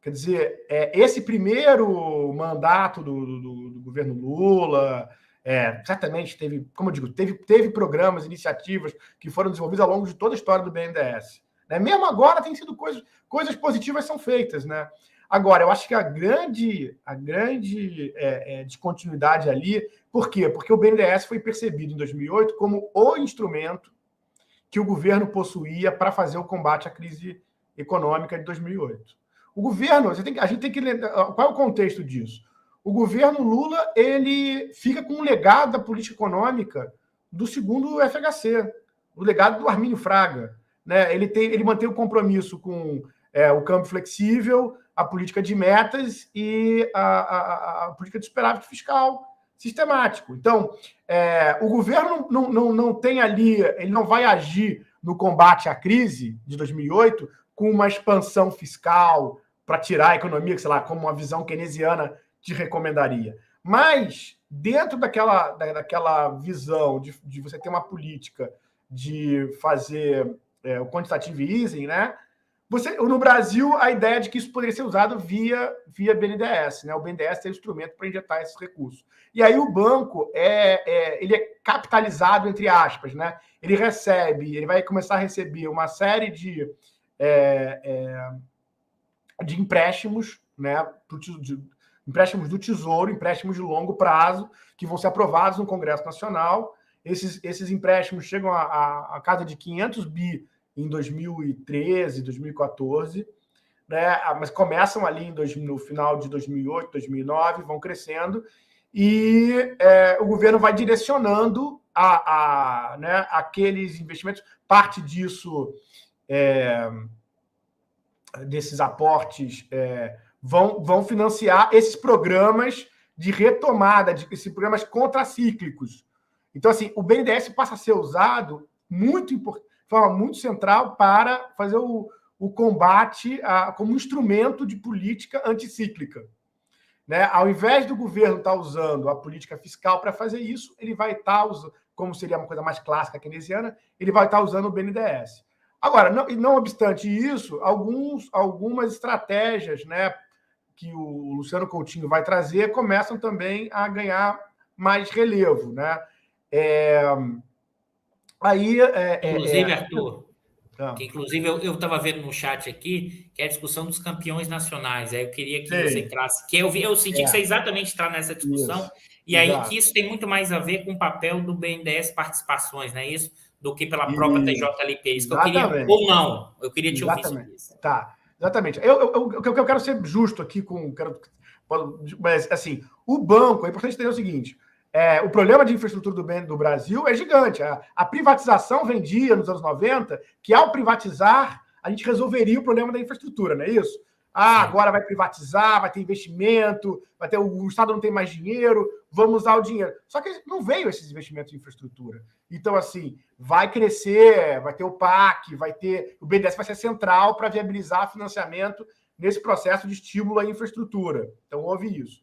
Quer dizer, esse primeiro mandato do governo Lula, certamente teve, como eu digo, teve programas, iniciativas que foram desenvolvidos ao longo de toda a história do BNDES. Né? Mesmo agora tem sido coisas positivas são feitas. Né? Agora, eu acho que a grande descontinuidade ali, por quê? Porque o BNDES foi percebido em 2008 como o instrumento que o governo possuía para fazer o combate à crise econômica de 2008. O governo, a gente tem que lembrar, qual é o contexto disso? O governo Lula, ele fica com um legado da política econômica do segundo FHC, o legado do Armínio Fraga. Né? Ele mantém o compromisso com o câmbio flexível, a política de metas e a política de superávit fiscal sistemático. Então, o governo não tem ali, ele não vai agir no combate à crise de 2008 com uma expansão fiscal para tirar a economia, sei lá, como uma visão keynesiana te recomendaria. Mas, dentro daquela visão de você ter uma política de fazer o quantitative easing, né? No Brasil, a ideia de que isso poderia ser usado via BNDES, né? O BNDES tem instrumento para injetar esses recursos. E aí o banco ele é capitalizado, entre aspas, né? Ele vai começar a receber uma série de empréstimos, né? Empréstimos do Tesouro, empréstimos de longo prazo, que vão ser aprovados no Congresso Nacional. Esses empréstimos chegam a casa de 500 bi em 2013, 2014, né? Mas começam ali no final de 2008, 2009, vão crescendo, e o governo vai direcionando né, aqueles investimentos. Parte disso, desses aportes, vão financiar esses programas de retomada, esses programas contracíclicos. Então, assim, o BNDES passa a ser usado muito importante, de forma muito central para fazer o combate como instrumento de política anticíclica. né? Ao invés do governo estar usando a política fiscal para fazer isso, ele vai estar usando, como seria uma coisa mais clássica keynesiana, ele vai estar usando o BNDES. Agora, não obstante isso, algumas estratégias, né, que o Luciano Coutinho vai trazer começam também a ganhar mais relevo, né? Inclusive, Arthur, que inclusive eu estava vendo no chat aqui, que é a discussão dos campeões nacionais. Aí eu queria que você entrasse, que eu senti que você exatamente está nessa discussão, isso, e aí que isso tem muito mais a ver com o papel do BNDES Participações, né? Isso, do que pela própria TJLP. Isso que eu queria, ou não, eu queria te ouvir sobre isso. Tá, exatamente. Eu quero ser justo aqui mas, assim, o banco, é importante entender o seguinte, o problema de infraestrutura do Brasil é gigante. A privatização vendia nos anos 90 que, ao privatizar, a gente resolveria o problema da infraestrutura, não é isso? Agora vai privatizar, vai ter investimento, o Estado não tem mais dinheiro, vamos usar o dinheiro. Só que não veio esses investimentos em infraestrutura. Então, assim, vai crescer, vai ter o PAC, o BNDES vai ser central para viabilizar financiamento nesse processo de estímulo à infraestrutura. Então, houve isso.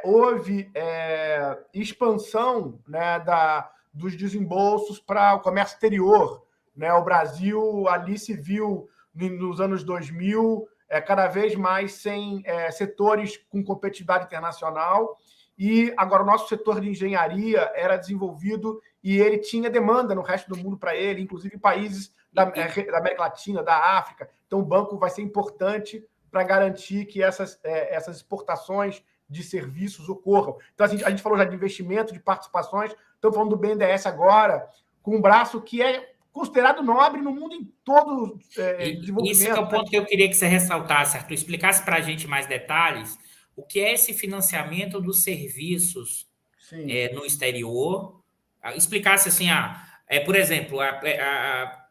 Houve expansão, né, dos desembolsos para o comércio exterior, né? O Brasil ali se viu, nos anos 2000, cada vez mais sem setores com competitividade internacional, e agora o nosso setor de engenharia era desenvolvido e ele tinha demanda no resto do mundo para ele, inclusive em países da América Latina, da África. Então, o banco vai ser importante para garantir que essas exportações de serviços ocorram. Então, a gente falou já de investimento, de participações, estamos falando do BNDES agora, com um braço que é considerado nobre no mundo em todo desenvolvimento. Isso é o ponto que eu queria que você ressaltasse, Arthur, explicasse para a gente mais detalhes o que é esse financiamento dos serviços no exterior, explicasse assim, por exemplo, a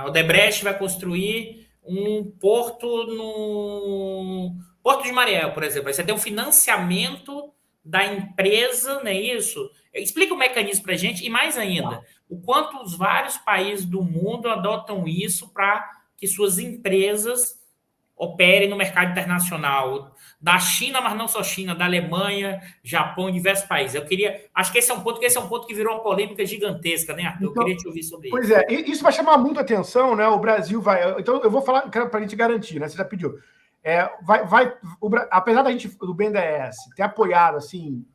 Odebrecht vai construir um porto no Porto de Mariel, por exemplo. Aí você tem um financiamento da empresa, não é isso? Explica o mecanismo para a gente, e mais ainda, o quanto os vários países do mundo adotam isso para que suas empresas operem no mercado internacional, da China, mas não só China, da Alemanha, Japão e diversos países. Acho que esse é um ponto que virou uma polêmica gigantesca, né, Arthur? Então, eu queria te ouvir sobre isso. Pois é, isso vai chamar muito atenção, né? O Brasil vai... Então, eu vou falar para a gente garantir, né? Você já pediu. Apesar do BNDES ter apoiado, assim,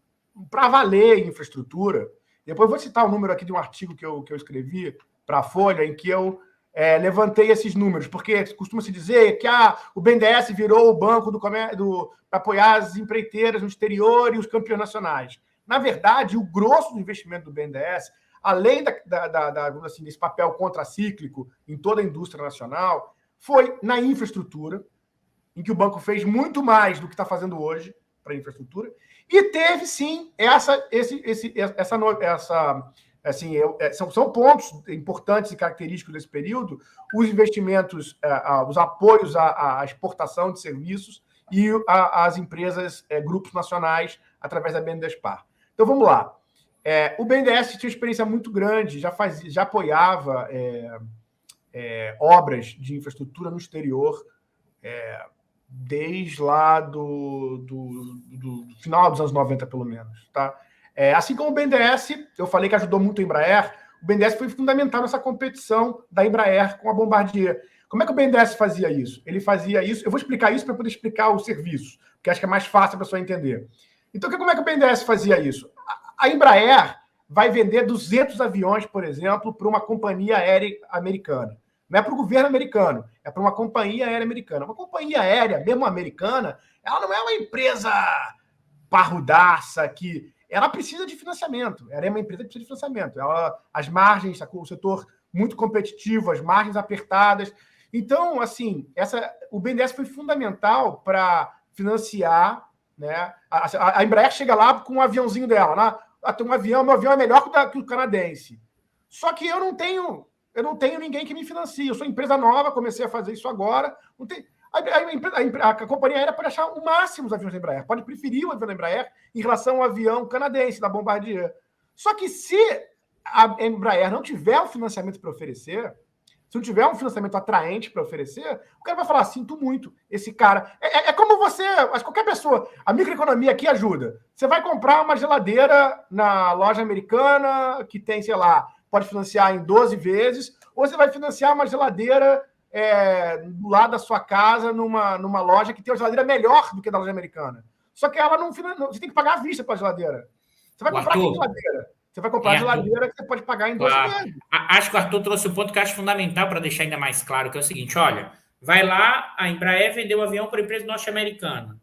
para valer infraestrutura, depois eu vou citar o número aqui de um artigo que eu escrevi para a Folha, em que eu levantei esses números, porque costuma-se dizer que o BNDES virou o banco para apoiar as empreiteiras no exterior e os campeões nacionais. Na verdade, o grosso do investimento do BNDES, além assim, desse papel contracíclico em toda a indústria nacional, foi na infraestrutura, em que o banco fez muito mais do que está fazendo hoje para a infraestrutura, e teve, sim, são pontos importantes e característicos desse período, os investimentos, os apoios à exportação de serviços e às empresas, grupos nacionais, através da BNDESPar. Então, vamos lá. O BNDES tinha uma experiência muito grande, já apoiava obras de infraestrutura no exterior, desde lá do final dos anos 90, pelo menos. Tá? Assim como o BNDES, eu falei que ajudou muito a Embraer, o BNDES foi fundamental nessa competição da Embraer com a Bombardier. Como é que o BNDES fazia isso? Ele fazia isso... Eu vou explicar isso para poder explicar os serviços, porque acho que é mais fácil a pessoa entender. Então, como é que o BNDES fazia isso? A Embraer vai vender 200 aviões, por exemplo, para uma companhia aérea americana. Não é para o governo americano, é para uma companhia aérea americana. Uma companhia aérea, mesmo americana, ela não é uma empresa parrudaça que... Ela precisa de financiamento. Ela é uma empresa que precisa de financiamento. As margens, o setor muito competitivo, as margens apertadas. Então, assim, o BNDES foi fundamental para financiar, né? A Embraer chega lá com um aviãozinho dela, né? Tem um avião, meu avião é melhor que o canadense. Só que eu não tenho ninguém que me financie. Eu sou empresa nova, comecei a fazer isso agora. Não tem... A companhia aérea pode achar o máximo os aviões da Embraer, pode preferir o avião da Embraer em relação ao avião canadense, da Bombardier. Só que se a Embraer não tiver o financiamento para oferecer, se não tiver um financiamento atraente para oferecer, o cara vai falar, sinto muito, esse cara... É como você, mas qualquer pessoa, a microeconomia aqui ajuda. Você vai comprar uma geladeira na loja americana, que tem, sei lá, pode financiar em 12 vezes, ou você vai financiar uma geladeira lá da sua casa, numa loja que tem uma geladeira melhor do que a da loja americana. Só que ela não... Você tem que pagar à vista pela geladeira. Você vai comprar que geladeira? Você vai comprar a geladeira que você pode pagar em 12 vezes. Acho que o Arthur trouxe um ponto que eu acho fundamental para deixar ainda mais claro, que é o seguinte, olha, vai lá, a Embraer vendeu o avião para a empresa norte-americana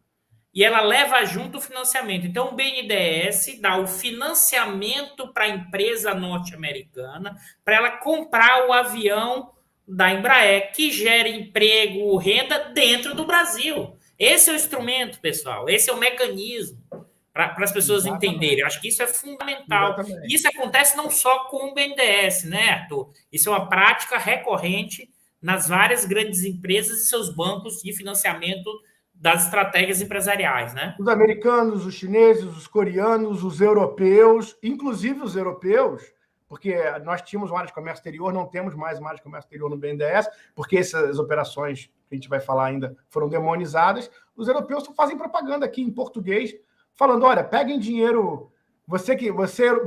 e ela leva junto o financiamento. Então, o BNDES dá o financiamento para a empresa norte-americana para ela comprar o avião da Embraer, que gera emprego, renda dentro do Brasil. Esse é o instrumento, pessoal. Esse é o mecanismo para as pessoas entenderem. Eu acho que isso é fundamental. E isso acontece não só com o BNDES, né, Arthur? Isso é uma prática recorrente nas várias grandes empresas e seus bancos de financiamento das estratégias empresariais, né? Os americanos, os chineses, os coreanos, os europeus, inclusive os europeus, porque nós tínhamos uma área de comércio exterior, não temos mais uma área de comércio exterior no BNDES, porque essas operações que a gente vai falar ainda foram demonizadas. Os europeus fazem propaganda aqui em português, falando, olha, peguem dinheiro, você,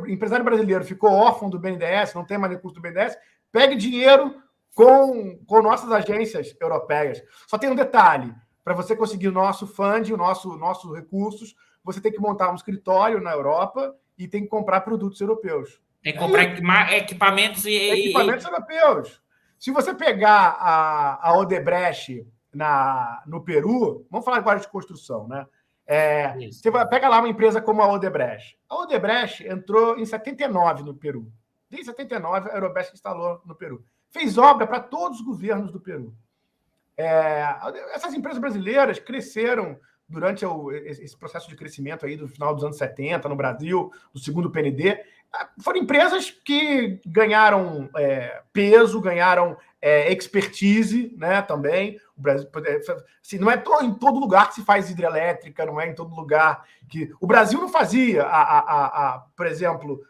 empresário brasileiro, ficou órfão do BNDES, não tem mais recurso do BNDES, pegue dinheiro com nossas agências europeias. Só tem um detalhe, para você conseguir o nosso funding, nossos recursos, você tem que montar um escritório na Europa e tem que comprar produtos europeus. Tem que comprar equipamentos equipamentos europeus. Se você pegar a Odebrecht no Peru, vamos falar agora de construção, né? Você pega lá uma empresa como a Odebrecht. A Odebrecht entrou em 79 no Peru. Desde 79, a Odebrecht instalou no Peru. Fez obra para todos os governos do Peru. Essas empresas brasileiras cresceram durante esse processo de crescimento aí do final dos anos 70 no Brasil, do segundo PND. Foram empresas que ganharam peso, ganharam expertise, né, também. O Brasil, assim, não é em todo lugar que se faz hidrelétrica, não é em todo lugar que... O Brasil não fazia, por exemplo,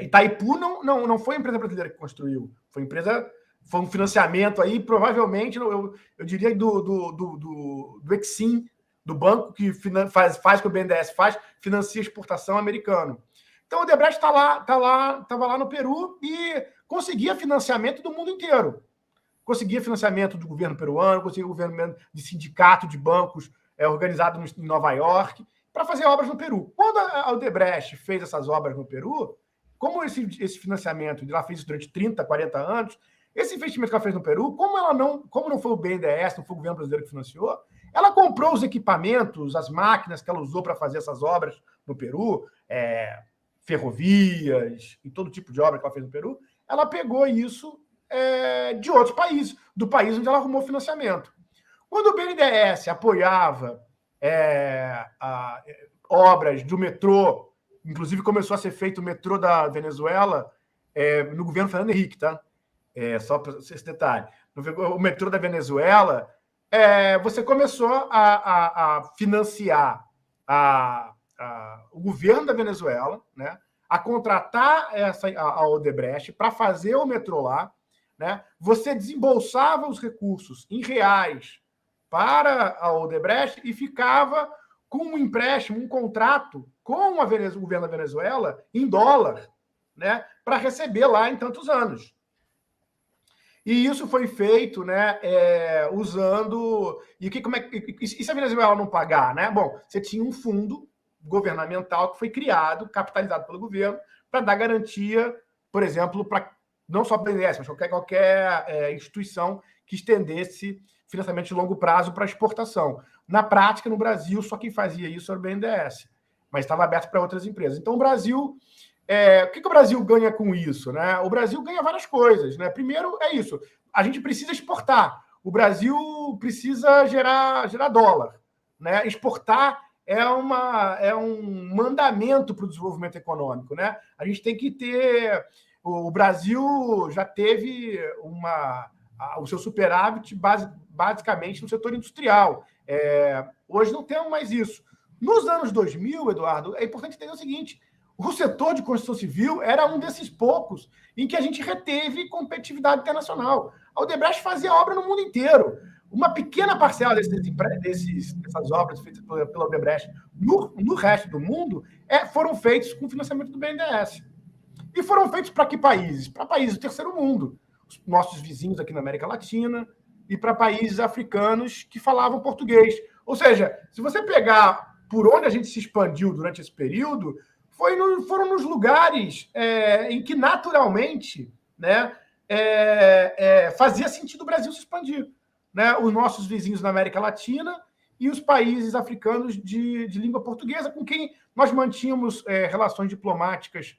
Itaipu não foi a empresa brasileira que construiu, foi um financiamento aí, provavelmente, eu diria, do Exim, do banco que faz que o BNDES faz, financia exportação americano. Então, o Odebrecht estava lá no Peru e conseguia financiamento do mundo inteiro. Conseguia financiamento do governo peruano, conseguia financiamento de sindicato de bancos organizado em Nova York, para fazer obras no Peru. Quando a Odebrecht fez essas obras no Peru, como esse financiamento, ela fez isso durante 30, 40 anos, esse investimento que ela fez no Peru, como não foi o BNDES, não foi o governo brasileiro que financiou, ela comprou os equipamentos, as máquinas que ela usou para fazer essas obras no Peru, ferrovias e todo tipo de obra que ela fez no Peru, ela pegou isso de outros países, do país onde ela arrumou financiamento. Quando o BNDES apoiava obras do metrô, inclusive começou a ser feito o metrô da Venezuela no governo Fernando Henrique, tá? Só para esse detalhe. O metrô da Venezuela, você começou a financiar o governo da Venezuela, né, a contratar a Odebrecht para fazer o metrô lá, né? Você desembolsava os recursos em reais para a Odebrecht e ficava com um empréstimo, um contrato com o governo da Venezuela em dólar, né, para receber lá em tantos anos. E isso foi feito, né, usando... E se a Venezuela não pagar, né? Bom, você tinha um fundo governamental que foi criado, capitalizado pelo governo, para dar garantia, por exemplo, para não só para o BNDES, mas qualquer instituição que estendesse financiamento de longo prazo para exportação. Na prática, no Brasil, só quem fazia isso era o BNDES, mas estava aberto para outras empresas. Então, o Brasil... o que o Brasil ganha com isso, né? O Brasil ganha várias coisas, né? Primeiro, é isso. A gente precisa exportar. O Brasil precisa gerar dólar, né? Exportar é um mandamento para o desenvolvimento econômico, né? A gente tem que ter... O Brasil já teve o seu superávit basicamente no setor industrial. Hoje não temos mais isso. Nos anos 2000, Eduardo, é importante entender o seguinte: O setor de construção civil era um desses poucos em que a gente reteve competitividade internacional. A Odebrecht fazia obra no mundo inteiro. Uma pequena parcela dessas obras feitas pela Odebrecht no resto do mundo foram feitos com financiamento do BNDES. E foram feitos para que países? Para países do terceiro mundo, os nossos vizinhos aqui na América Latina, e para países africanos que falavam português. Ou seja, se você pegar por onde a gente se expandiu durante esse período, foram nos lugares em que naturalmente, né, fazia sentido o Brasil se expandir. Né? Os nossos vizinhos na América Latina e os países africanos de língua portuguesa, com quem nós mantínhamos relações diplomáticas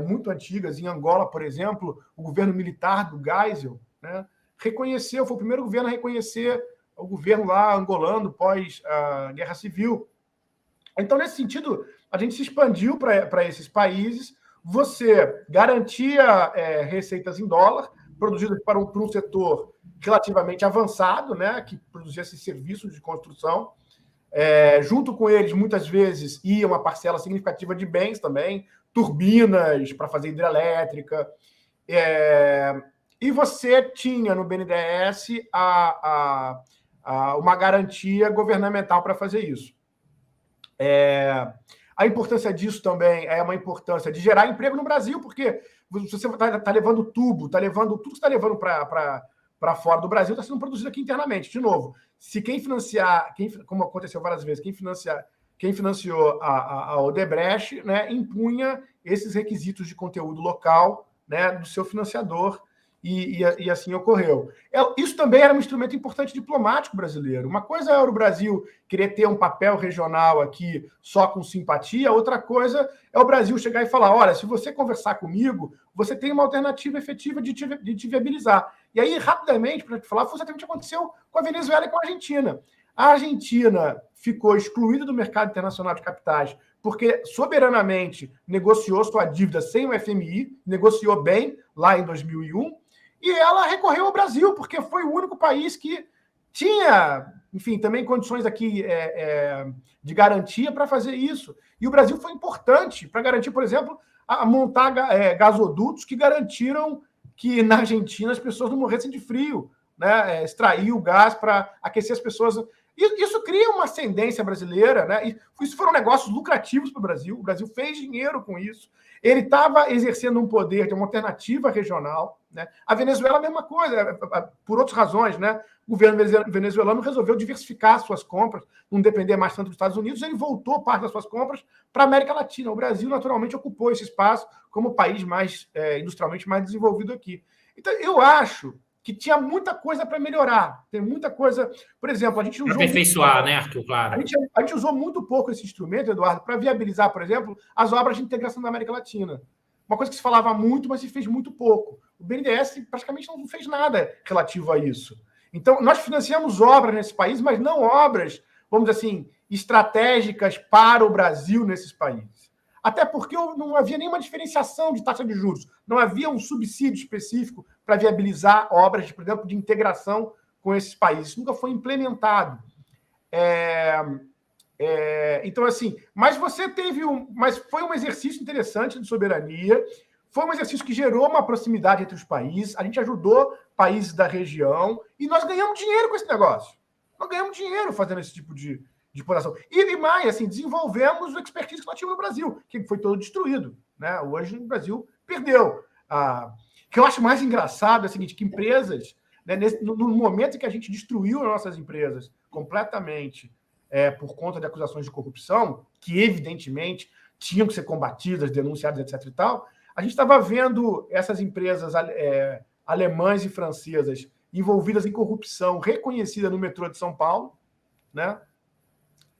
muito antigas. Em Angola, por exemplo, o governo militar do Geisel, né, reconheceu, foi o primeiro governo a reconhecer o governo lá angolano pós a Guerra Civil. Então, nesse sentido, a gente se expandiu para esses países, você garantia receitas em dólar, produzidas para um setor relativamente avançado, né, que produzia esses serviços de construção. Junto com eles, muitas vezes, ia uma parcela significativa de bens também, turbinas para fazer hidrelétrica. E você tinha no BNDES uma garantia governamental para fazer isso. A importância disso também é uma importância de gerar emprego no Brasil, porque você está levando tubo, tudo que você está levando para fora do Brasil está sendo produzido aqui internamente. De novo, se quem financiar, como aconteceu várias vezes, quem financiou a Odebrecht, né, impunha esses requisitos de conteúdo local, né, do seu financiador, e assim ocorreu. Isso também era um instrumento importante diplomático brasileiro. Uma coisa era o Brasil querer ter um papel regional aqui só com simpatia, outra coisa é o Brasil chegar e falar, olha, se você conversar comigo, você tem uma alternativa efetiva de te viabilizar. E aí, rapidamente, para te falar, foi exatamente o que aconteceu com a Venezuela e com a Argentina. A Argentina ficou excluída do mercado internacional de capitais porque soberanamente negociou sua dívida sem o FMI, negociou bem lá em 2001, e ela recorreu ao Brasil, porque foi o único país que tinha, enfim, também condições aqui de garantia para fazer isso. E o Brasil foi importante para garantir, por exemplo, a montar gasodutos que garantiram que na Argentina as pessoas não morressem de frio, né? Extrair o gás para aquecer as pessoas. Isso cria uma ascendência brasileira, né? E isso foram negócios lucrativos para o Brasil. O Brasil fez dinheiro com isso. Ele estava exercendo um poder de uma alternativa regional, né? A Venezuela, a mesma coisa, por outras razões, né? O governo venezuelano resolveu diversificar suas compras, não depender mais tanto dos Estados Unidos, ele voltou parte das suas compras para a América Latina. O Brasil, naturalmente, ocupou esse espaço como o país mais industrialmente mais desenvolvido aqui. Então, eu acho que tinha muita coisa para melhorar. Tem muita coisa... Por exemplo, a gente usou... Aperfeiçoar, né, Arthur? Claro. A gente usou muito pouco esse instrumento, Eduardo, para viabilizar, por exemplo, as obras de integração da América Latina. Uma coisa que se falava muito, mas se fez muito pouco. O BNDES praticamente não fez nada relativo a isso. Então, nós financiamos obras nesse país, mas não obras, vamos dizer assim, estratégicas para o Brasil nesses países. Até porque não havia nenhuma diferenciação de taxa de juros. Não havia um subsídio específico para viabilizar obras, por exemplo, de integração com esses países. Isso nunca foi implementado. Então, assim, mas foi um exercício interessante de soberania, foi um exercício que gerou uma proximidade entre os países, a gente ajudou países da região e nós ganhamos dinheiro com esse negócio. Nós ganhamos dinheiro fazendo esse tipo de exploração. E mais, assim, desenvolvemos o expertise que nós tínhamos no Brasil, que foi todo destruído, né? Hoje o Brasil perdeu. O que eu acho mais engraçado é o seguinte, que empresas, né, no momento em que a gente destruiu as nossas empresas completamente por conta de acusações de corrupção, que evidentemente tinham que ser combatidas, denunciadas, etc. e tal, a gente estava vendo essas empresas alemãs e francesas envolvidas em corrupção reconhecida no metrô de São Paulo, né?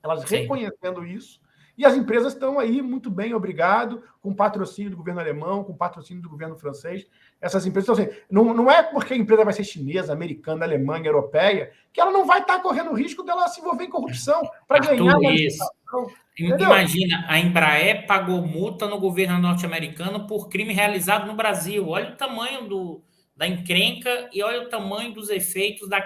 Elas reconhecendo isso, e as empresas estão aí muito bem, obrigado, com patrocínio do governo alemão, com patrocínio do governo francês. Essas empresas, então, assim, não é porque a empresa vai ser chinesa, americana, alemã, europeia, que ela não vai estar correndo o risco dela se envolver em corrupção para ganhar uma licitação. Imagina, a Embraer pagou multa no governo norte-americano por crime realizado no Brasil. Olha o tamanho da encrenca e olha o tamanho dos efeitos da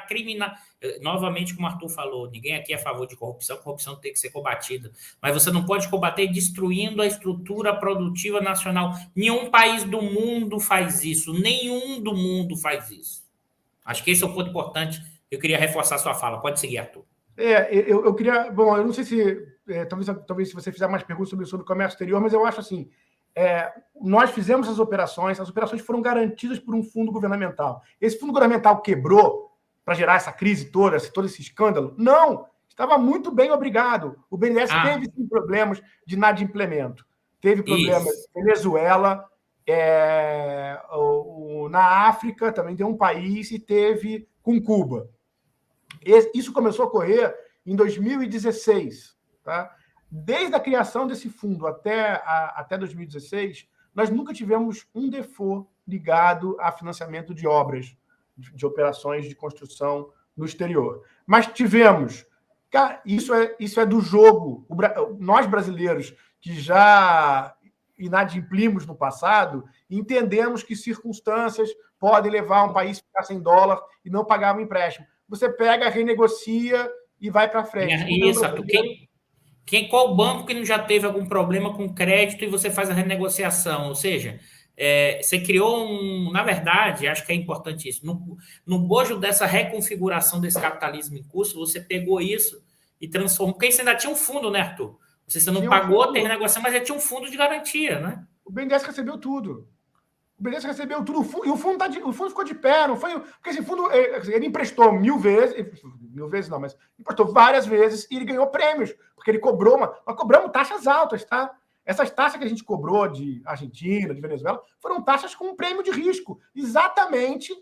Novamente, como o Arthur falou, ninguém aqui é a favor de corrupção, corrupção tem que ser combatida, mas você não pode combater destruindo a estrutura produtiva nacional. Nenhum país do mundo faz isso, nenhum do mundo faz isso. Acho que esse é o ponto importante. Eu queria reforçar a sua fala. Pode seguir, Arthur. Eu queria... Bom, eu não sei se... talvez se você fizer mais perguntas sobre o comércio exterior, mas eu acho assim... nós fizemos as operações foram garantidas por um fundo governamental. Esse fundo governamental quebrou para gerar essa crise toda, todo esse escândalo? Não! Estava muito bem, obrigado. O BNDES teve sim, problemas de inadimplemento. Teve problemas na Venezuela, na África também tem um país, e teve com Cuba. Isso começou a ocorrer em 2016. Tá? Desde a criação desse fundo até 2016, nós nunca tivemos um default ligado a financiamento de obras, de operações de construção no exterior. Mas tivemos... Cara, isso é do jogo. Nós, brasileiros, que já inadimplimos no passado, entendemos que circunstâncias podem levar um país a ficar sem dólar e não pagar um empréstimo. Você pega, renegocia e vai para frente. Isso, Arthur. Qual banco que não já teve algum problema com crédito e você faz a renegociação? Ou seja, você criou na verdade, acho que é importante isso, no bojo dessa reconfiguração desse capitalismo em curso, você pegou isso e transformou, porque você ainda tinha um fundo, né, Arthur? Você não pagou, tem renegociação, mas já tinha um fundo de garantia, né? O BNDES recebeu tudo. E o fundo ficou de pé, não foi... Porque esse fundo, ele emprestou 1000 vezes não, mas emprestou várias vezes e ele ganhou prêmios, porque ele cobrou nós cobramos taxas altas, tá? Essas taxas que a gente cobrou de Argentina, de Venezuela, foram taxas com um prêmio de risco, exatamente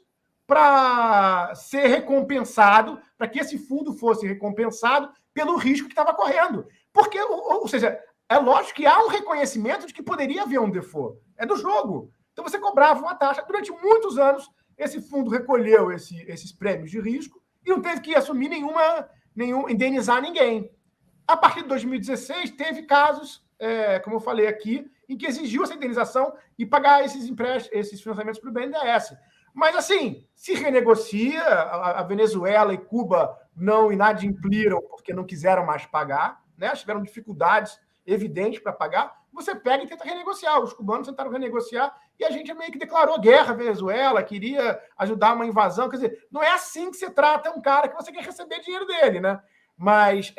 para ser recompensado, para que esse fundo fosse recompensado pelo risco que estava correndo. Porque, ou seja, é lógico que há um reconhecimento de que poderia haver um default. É do jogo. Então, você cobrava uma taxa. Durante muitos anos, esse fundo recolheu esses prêmios de risco e não teve que assumir indenizar ninguém. A partir de 2016, teve casos, como eu falei aqui, em que exigiu essa indenização e pagar esses financiamentos para o BNDES. Mas, assim, se renegocia, a Venezuela e Cuba não inadimpliram porque não quiseram mais pagar, né? Tiveram dificuldades evidentes para pagar, você pega e tenta renegociar. Os cubanos tentaram renegociar e a gente meio que declarou guerra à Venezuela, queria ajudar uma invasão. Quer dizer, não é assim que se trata um cara que você quer receber dinheiro dele, né? Mas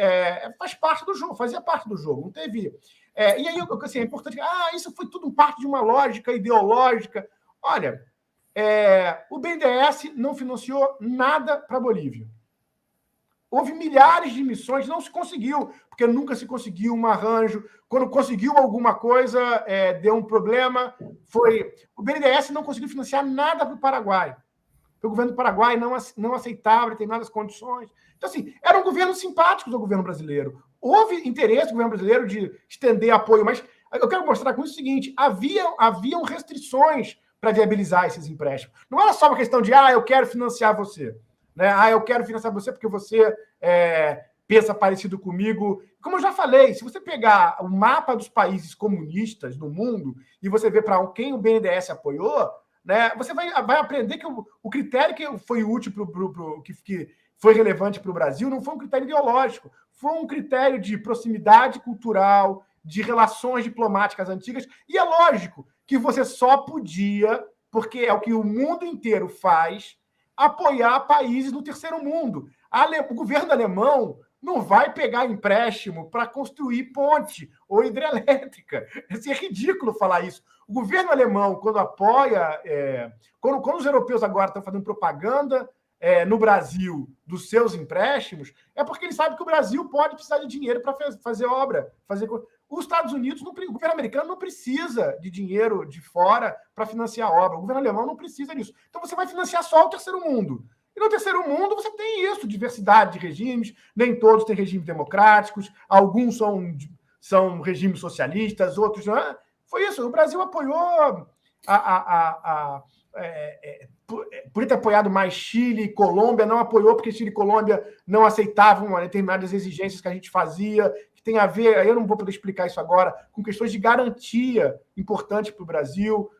faz parte do jogo, fazia parte do jogo, não teve... e aí, assim, é importante... isso foi tudo parte de uma lógica ideológica. Olha, o BNDES não financiou nada para a Bolívia. Houve milhares de missões, não se conseguiu, porque nunca se conseguiu um arranjo. Quando conseguiu alguma coisa, deu um problema. O BNDES não conseguiu financiar nada para o Paraguai. O governo do Paraguai não aceitava determinadas condições. Então, assim, eram governos simpáticos ao governo brasileiro. Houve interesse do governo brasileiro de estender apoio, mas eu quero mostrar com isso o seguinte: haviam restrições para viabilizar esses empréstimos. Não era só uma questão de, eu quero financiar você. Né? Eu quero financiar você porque você pensa parecido comigo. Como eu já falei, se você pegar o mapa dos países comunistas do mundo e você ver para quem o BNDES apoiou, né, você vai aprender que o critério que foi útil, que foi relevante para o Brasil, não foi um critério ideológico, foi um critério de proximidade cultural, de relações diplomáticas antigas. E é lógico que você só podia, porque é o que o mundo inteiro faz, apoiar países no terceiro mundo. O governo alemão não vai pegar empréstimo para construir ponte ou hidrelétrica. É ridículo falar isso. O governo alemão, quando apoia... Quando os europeus agora estão fazendo propaganda no Brasil dos seus empréstimos, é porque eles sabem que o Brasil pode precisar de dinheiro para fazer obra. Os Estados Unidos, o governo americano não precisa de dinheiro de fora para financiar a obra. O governo alemão não precisa disso. Então, você vai financiar só o terceiro mundo. E no terceiro mundo você tem isso, diversidade de regimes, nem todos têm regimes democráticos, alguns são regimes socialistas, outros não. Foi isso, o Brasil apoiou, por ter apoiado mais Chile e Colômbia, não apoiou porque Chile e Colômbia não aceitavam determinadas exigências que a gente fazia, que tem a ver, eu não vou poder explicar isso agora, com questões de garantia importantes para o Brasil.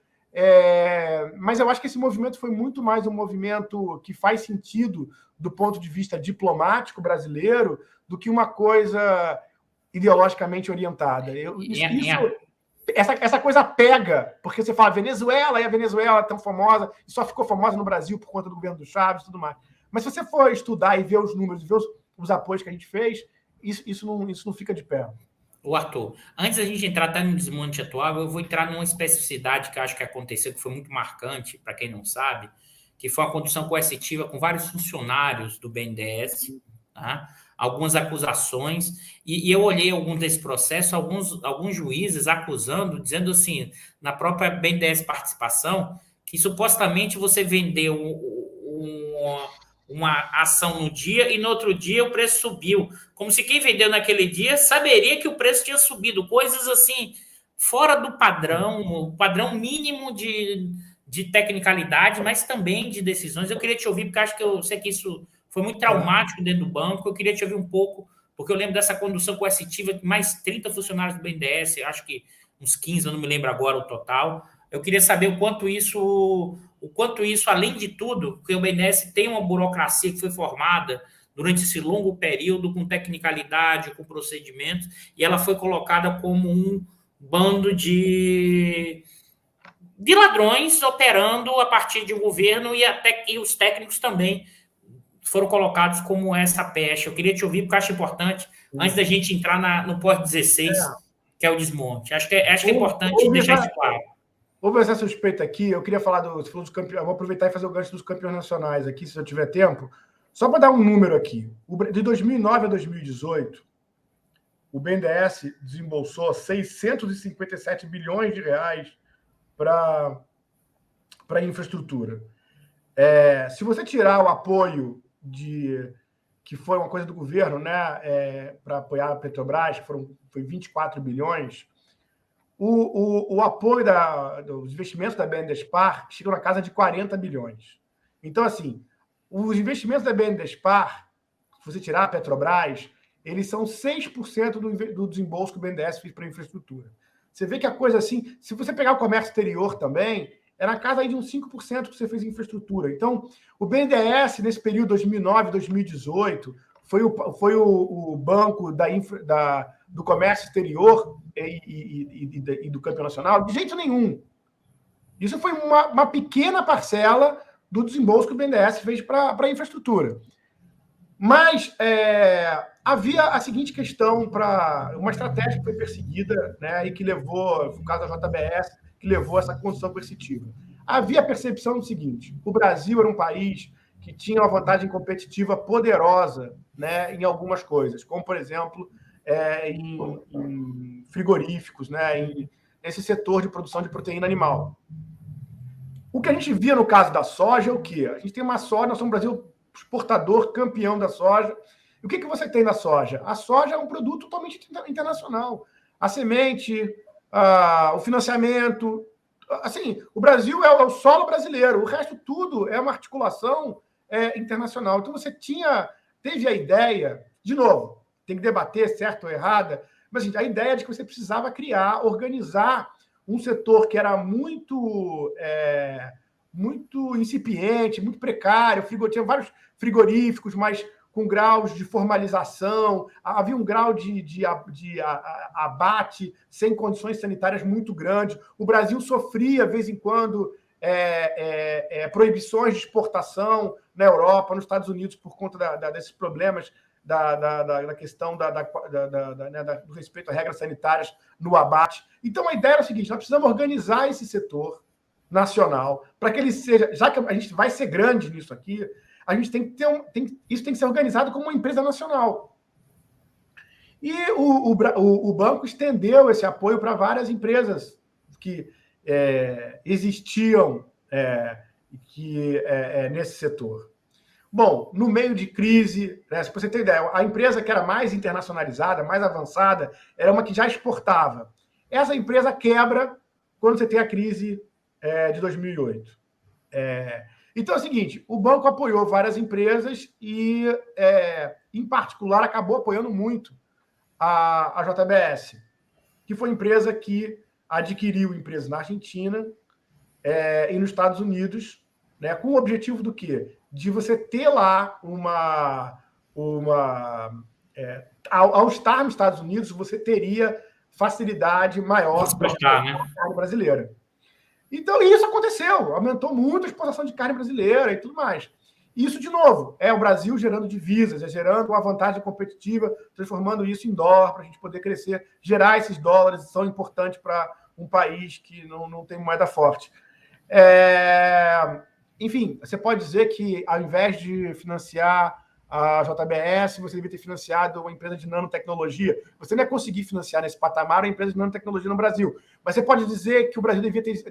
Mas eu acho que esse movimento foi muito mais um movimento que faz sentido do ponto de vista diplomático brasileiro do que uma coisa ideologicamente orientada. Essa coisa pega, porque você fala Venezuela, e a Venezuela é tão famosa, e só ficou famosa no Brasil por conta do governo do Chaves e tudo mais. Mas se você for estudar e ver os números, ver os apoios que a gente fez, isso não fica de pé. O Arthur, antes da gente entrar até no desmonte atual, eu vou entrar numa especificidade que eu acho que aconteceu, que foi muito marcante, para quem não sabe, que foi uma condução coercitiva com vários funcionários do BNDES, tá? Algumas acusações, e eu olhei algum desse processo, alguns juízes acusando, dizendo assim, na própria BNDES Participação, que supostamente você vendeu uma ação no dia e no outro dia o preço subiu. Como se quem vendeu naquele dia saberia que o preço tinha subido. Coisas assim, fora do padrão, o padrão mínimo de tecnicalidade, mas também de decisões. Eu queria te ouvir, porque acho que eu sei que isso foi muito traumático dentro do banco. Eu queria te ouvir um pouco, porque eu lembro dessa condução coercitiva, mais 30 funcionários do BNDES, acho que uns 15, eu não me lembro agora o total. Eu queria saber o quanto isso, além de tudo, porque o BNDES tem uma burocracia que foi formada durante esse longo período, com tecnicalidade, com procedimentos, e ela foi colocada como um bando de ladrões operando a partir de um governo, e os técnicos também foram colocados como essa pecha. Eu queria te ouvir, porque eu acho importante, antes da gente entrar no pós-16, que é o desmonte. Acho que é importante deixar isso claro. Houve essa suspeita aqui, eu queria falar dos campeões, eu vou aproveitar e fazer o gancho dos campeões nacionais aqui, se eu tiver tempo. Só para dar um número aqui, de 2009 a 2018, o BNDES desembolsou 657 bilhões de reais para infraestrutura. Se você tirar o apoio que foi uma coisa do governo, né, para apoiar a Petrobras, que foi 24 bilhões, o apoio dos investimentos da BNDESPar chegou na casa de 40 bilhões. Então, assim, os investimentos da BNDESPar, se você tirar a Petrobras, eles são 6% do desembolso que o BNDES fez para a infraestrutura. Você vê que a coisa assim, se você pegar o comércio exterior também, é na casa aí de uns 5% que você fez em infraestrutura. Então, o BNDES, nesse período 2009, 2018, foi o banco do comércio exterior e do campeão nacional? De jeito nenhum. Isso foi uma pequena parcela do desembolso que o BNDES fez para a infraestrutura. Mas havia a seguinte questão, para uma estratégia que foi perseguida, né, e que levou, no caso da JBS, que levou a essa condição coercitiva. Havia a percepção do seguinte: o Brasil era um país que tinha uma vantagem competitiva poderosa, né, em algumas coisas, como, por exemplo, em frigoríficos, né, nesse setor de produção de proteína animal. O que a gente via no caso da soja é o quê? A gente tem uma soja, nós somos um Brasil exportador, campeão da soja. E o que você tem na soja? A soja é um produto totalmente internacional. A semente, o financiamento. Assim, o Brasil é o solo brasileiro, o resto tudo é uma articulação internacional. Então você teve a ideia, de novo, tem que debater certo ou errada, mas a ideia de que você precisava organizar um setor que era muito incipiente, muito precário, tinha vários frigoríficos, mas com graus de formalização, havia um grau de abate sem condições sanitárias muito grande. O Brasil sofria, de vez em quando, proibições de exportação na Europa, nos Estados Unidos, por conta desses problemas da questão do respeito a regras sanitárias no abate. Então, a ideia era a seguinte: nós precisamos organizar esse setor nacional para que ele seja, já que a gente vai ser grande nisso aqui, a gente tem que ter isso tem que ser organizado como uma empresa nacional. E o banco estendeu esse apoio para várias empresas que existiam nesse setor. Bom, no meio de crise, né, se você tem ideia, a empresa que era mais internacionalizada, mais avançada, era uma que já exportava. Essa empresa quebra quando você tem a crise de 2008. Então é o seguinte: o banco apoiou várias empresas e, em particular, acabou apoiando muito a JBS, que foi empresa que adquiriu empresas na Argentina, e nos Estados Unidos, né, com o objetivo do quê? De você ter lá ao estar nos Estados Unidos, você teria facilidade maior para exportar, né, a carne brasileira. Então, isso aconteceu. Aumentou muito a exportação de carne brasileira e tudo mais. Isso, de novo, é o Brasil gerando divisas, gerando uma vantagem competitiva, transformando isso em dólar para a gente poder crescer, gerar esses dólares que são importantes para um país que não tem moeda forte. Enfim, você pode dizer que, ao invés de financiar a JBS, você deveria ter financiado uma empresa de nanotecnologia. Você não ia conseguir financiar nesse patamar uma empresa de nanotecnologia no Brasil. Mas você pode dizer que o Brasil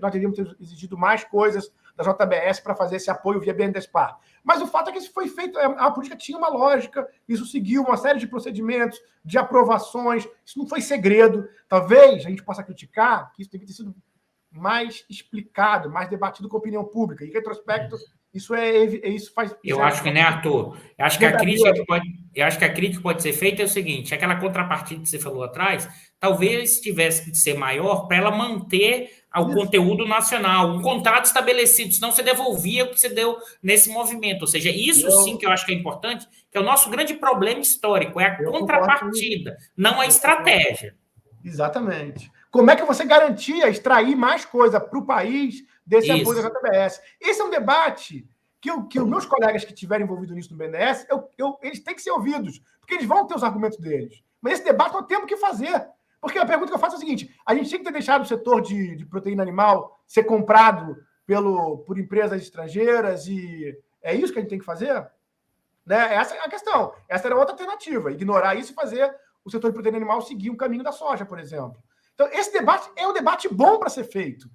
nós devíamos ter exigido mais coisas da JBS para fazer esse apoio via BNDESPAR. Mas o fato é que isso foi feito, a política tinha uma lógica, isso seguiu uma série de procedimentos, de aprovações, isso não foi segredo. Talvez a gente possa criticar que isso deveria ter sido mais explicado, mais debatido com a opinião pública. Em retrospecto, isso faz... Eu acho que, né, Arthur? Eu acho que a crítica que pode ser feita é o seguinte: aquela contrapartida que você falou atrás, talvez tivesse que ser maior para ela manter o conteúdo nacional, um contrato estabelecido, senão você devolvia o que você deu nesse movimento. Ou seja, isso sim que eu acho que é importante, que é o nosso grande problema histórico, é a contrapartida, não a estratégia. Exatamente. Como é que você garantia extrair mais coisa para o país desse apoio da JBS? Esse é um debate que os meus colegas que estiverem envolvidos nisso no BNDES, eles têm que ser ouvidos, porque eles vão ter os argumentos deles. Mas esse debate nós temos que fazer. Porque a pergunta que eu faço é a seguinte: a gente tinha que ter deixado o setor de proteína animal ser comprado por empresas estrangeiras e é isso que a gente tem que fazer? Né? Essa é a questão. Essa era outra alternativa, ignorar isso e fazer o setor de proteína animal seguir o caminho da soja, por exemplo. Então, esse debate é um debate bom para ser feito.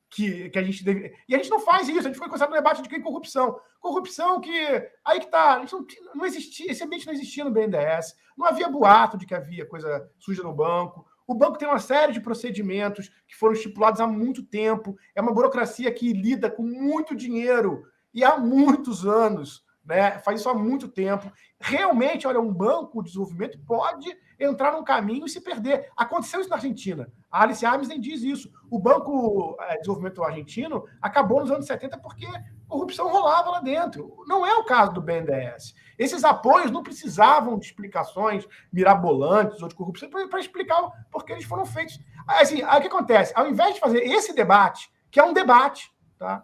Que a gente deve... E a gente não faz isso, a gente foi conversando no debate de corrupção. Corrupção que... Aí que tá, a gente não existia, esse ambiente não existia no BNDES, não havia boato de que havia coisa suja no banco. O banco tem uma série de procedimentos que foram estipulados há muito tempo, é uma burocracia que lida com muito dinheiro e há muitos anos, né? Faz isso há muito tempo. Realmente, olha, um banco de desenvolvimento pode entrar num caminho e se perder. Aconteceu isso na Argentina. A Alice Armstrong diz isso. O Banco de Desenvolvimento Argentino acabou nos anos 70 porque corrupção rolava lá dentro. Não é o caso do BNDES. Esses apoios não precisavam de explicações mirabolantes ou de corrupção para explicar por que eles foram feitos. Assim, aí o que acontece? Ao invés de fazer esse debate, que é um debate, tá?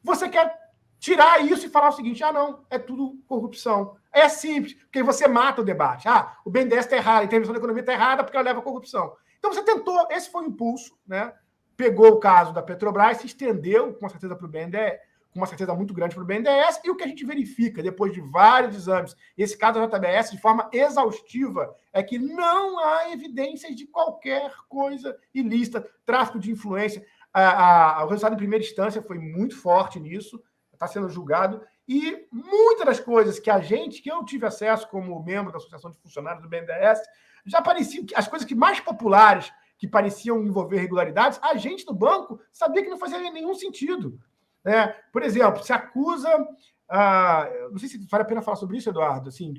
Você quer tirar isso e falar o seguinte: não, é tudo corrupção. É simples, porque você mata o debate. O BNDES está errado, a intervenção da economia está errada porque ela leva à corrupção. Então você tentou, esse foi o impulso, né? Pegou o caso da Petrobras, se estendeu com certeza para o BNDES, com uma certeza muito grande para o BNDES, e o que a gente verifica depois de vários exames, esse caso da JBS, de forma exaustiva, é que não há evidências de qualquer coisa ilícita, tráfico de influência. O resultado em primeira instância foi muito forte nisso, está sendo julgado, e muitas das coisas que eu tive acesso como membro da Associação de Funcionários do BNDES, já pareciam, as coisas que mais populares, que pareciam envolver irregularidades, a gente no banco sabia que não fazia nenhum sentido. Né? Por exemplo, se acusa... não sei se vale a pena falar sobre isso, Eduardo, assim,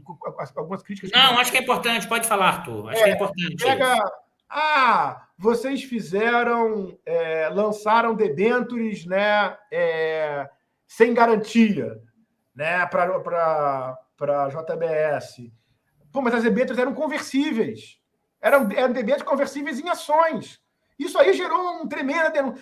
algumas críticas... Não, acho que é importante, pode falar, Arthur. Acho que é importante. Vocês lançaram debêntures, né, sem garantia, né, para a JBS. Pô, mas as debêntures eram conversíveis. Eram debêntures conversíveis em ações. Isso aí gerou um tremendo...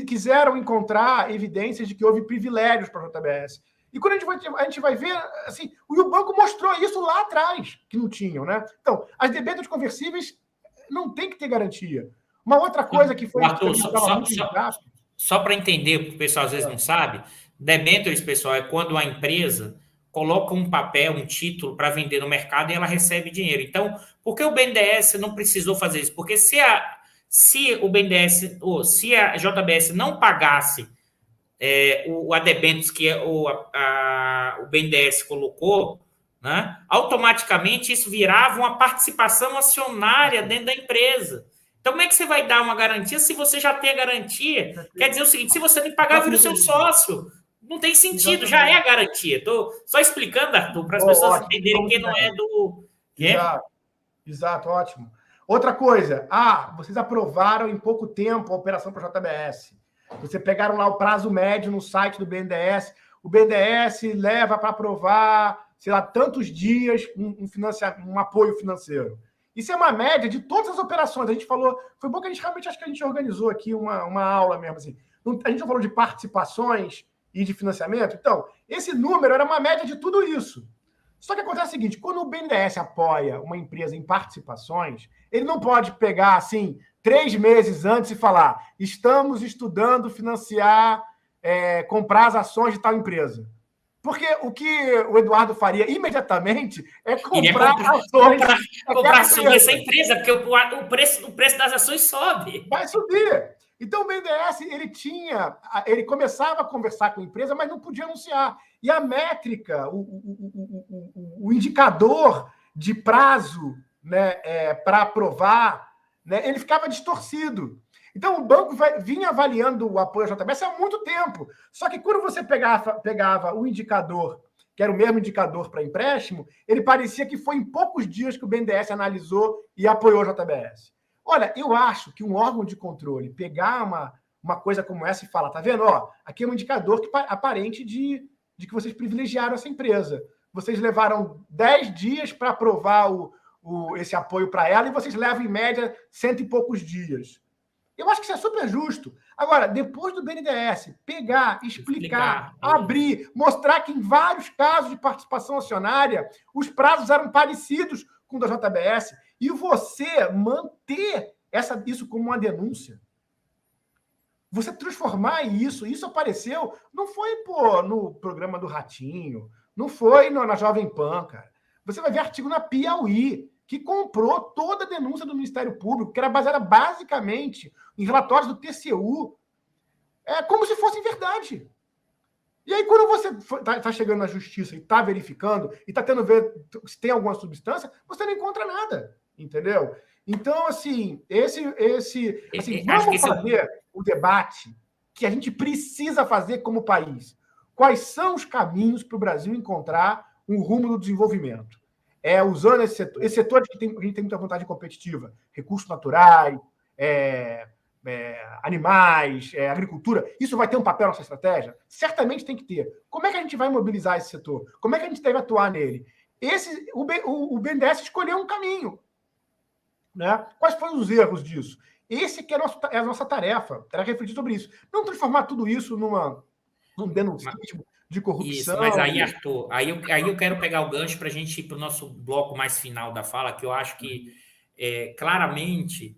Quiseram encontrar evidências de que houve privilégios para a JBS. E quando a gente vai ver, assim, o banco mostrou isso lá atrás, que não tinham, né? Então, as debêntures conversíveis não tem que ter garantia. Uma outra coisa que foi... Arthur, só para entender, porque o pessoal às vezes não sabe, debêntures, pessoal, é quando a empresa coloca um papel, um título para vender no mercado e ela recebe dinheiro. Então, por que o BNDES não precisou fazer isso? Porque se o BNDES, ou se a JBS não pagasse a debêntures que o BNDES colocou, né, automaticamente isso virava uma participação acionária dentro da empresa. Então, como é que você vai dar uma garantia se você já tem a garantia? Quer dizer o seguinte: se você não pagar, vira o seu sócio. Não tem sentido, já é a garantia. Estou só explicando, Arthur, para as pessoas entenderem que não é do... Exato, ótimo. Outra coisa, vocês aprovaram em pouco tempo a operação para a JBS. Você pegaram lá o prazo médio no site do BNDES, o BNDES leva para aprovar, sei lá, tantos dias um apoio financeiro. Isso é uma média de todas as operações. A gente falou, foi bom que a gente realmente, acho que a gente organizou aqui uma aula mesmo, assim. A gente já falou de participações e de financiamento. Então, esse número era uma média de tudo isso. Só que acontece o seguinte, quando o BNDES apoia uma empresa em participações, ele não pode pegar, assim, 3 meses antes e falar, estamos estudando financiar, comprar as ações de tal empresa. Porque o que o Eduardo faria imediatamente é comprar ações. Comprar ações dessa empresa, porque o preço das ações sobe. Vai subir. Então o BNDES ele começava a conversar com a empresa, mas não podia anunciar. E a métrica, o indicador de prazo, né, para aprovar, né, ele ficava distorcido. Então, o banco vinha avaliando o apoio à JBS há muito tempo. Só que quando você pegava o indicador, que era o mesmo indicador para empréstimo, ele parecia que foi em poucos dias que o BNDES analisou e apoiou a JBS. Olha, eu acho que um órgão de controle pegar uma coisa como essa e falar, tá vendo? Ó, aqui é um indicador aparente de que vocês privilegiaram essa empresa. Vocês levaram 10 dias para aprovar esse apoio para ela e vocês levam, em média, 100 e poucos dias. Eu acho que isso é super justo. Agora, depois do BNDES pegar, explicar, abrir, mostrar que em vários casos de participação acionária, os prazos eram parecidos com o da JBS, e você manter isso como uma denúncia. Você transformar isso apareceu, não foi no programa do Ratinho, não foi na Jovem Pan, cara. Você vai ver artigo na Piauí, que comprou toda a denúncia do Ministério Público, que era baseada basicamente em relatórios do TCU, como se fosse verdade. E aí, quando você está chegando na justiça e está verificando, e está tendo ver se tem alguma substância, você não encontra nada, entendeu? Então, assim, vamos fazer o debate que a gente precisa fazer como país. Quais são os caminhos para o Brasil encontrar um rumo do desenvolvimento? Usando esses setores que a gente tem muita vontade competitiva, recursos naturais, animais, agricultura, isso vai ter um papel nessa estratégia? Certamente tem que ter. Como é que a gente vai mobilizar esse setor? Como é que a gente deve atuar nele? O BNDES escolheu um caminho. Né? Quais foram os erros disso? Esse que é a nossa tarefa, era refletir sobre isso. Não transformar tudo isso num denuncismo de corrupção. Isso, mas aí, Arthur, aí eu quero pegar o gancho para a gente ir para o nosso bloco mais final da fala, que eu acho que claramente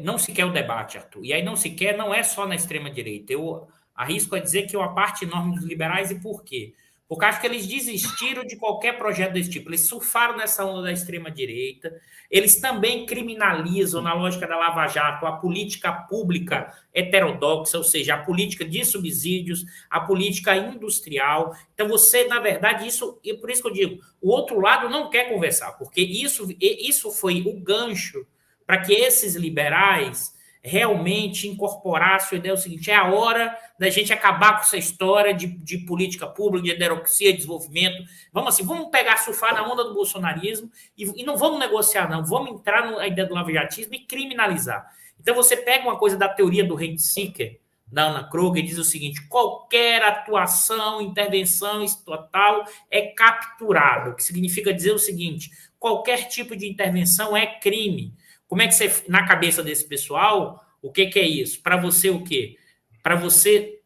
não se quer o debate, Arthur. E aí não se quer, não é só na extrema-direita. Eu arrisco a dizer que uma parte enorme dos liberais, e por quê? Porque acho que eles desistiram de qualquer projeto desse tipo. Eles surfaram nessa onda da extrema-direita. Eles também criminalizam, na lógica da Lava Jato, a política pública heterodoxa, ou seja, a política de subsídios, a política industrial. Então, na verdade, e por isso que eu digo, o outro lado não quer conversar, porque isso foi o gancho para que esses liberais realmente incorporassem a ideia do seguinte: é a hora da gente acabar com essa história de política pública, de heterodoxia, de desenvolvimento. Vamos pegar, surfar na onda do bolsonarismo e não vamos negociar, não. Vamos entrar na ideia do lavajatismo e criminalizar. Então, você pega uma coisa da teoria do rent seeker, da Ana Kroger, e diz o seguinte: qualquer atuação, intervenção estatal é capturado, o que significa dizer o seguinte: qualquer tipo de intervenção é crime. Como é que você, na cabeça desse pessoal, o que é isso? Para você, o quê? Para você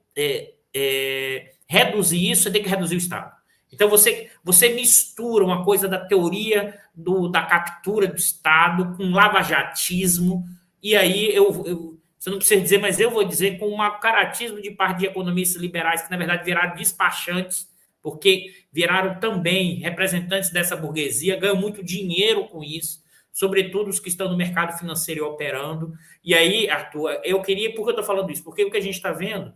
reduzir isso, você tem que reduzir o Estado. Então, você mistura uma coisa da teoria da captura do Estado com lavajatismo, e aí você não precisa dizer, mas eu vou dizer com um caratismo de parte de economistas liberais que, na verdade, viraram despachantes, porque viraram também representantes dessa burguesia, ganham muito dinheiro com isso, sobretudo os que estão no mercado financeiro operando. E aí, Arthur, por que eu estou falando isso? Porque o que a gente está vendo,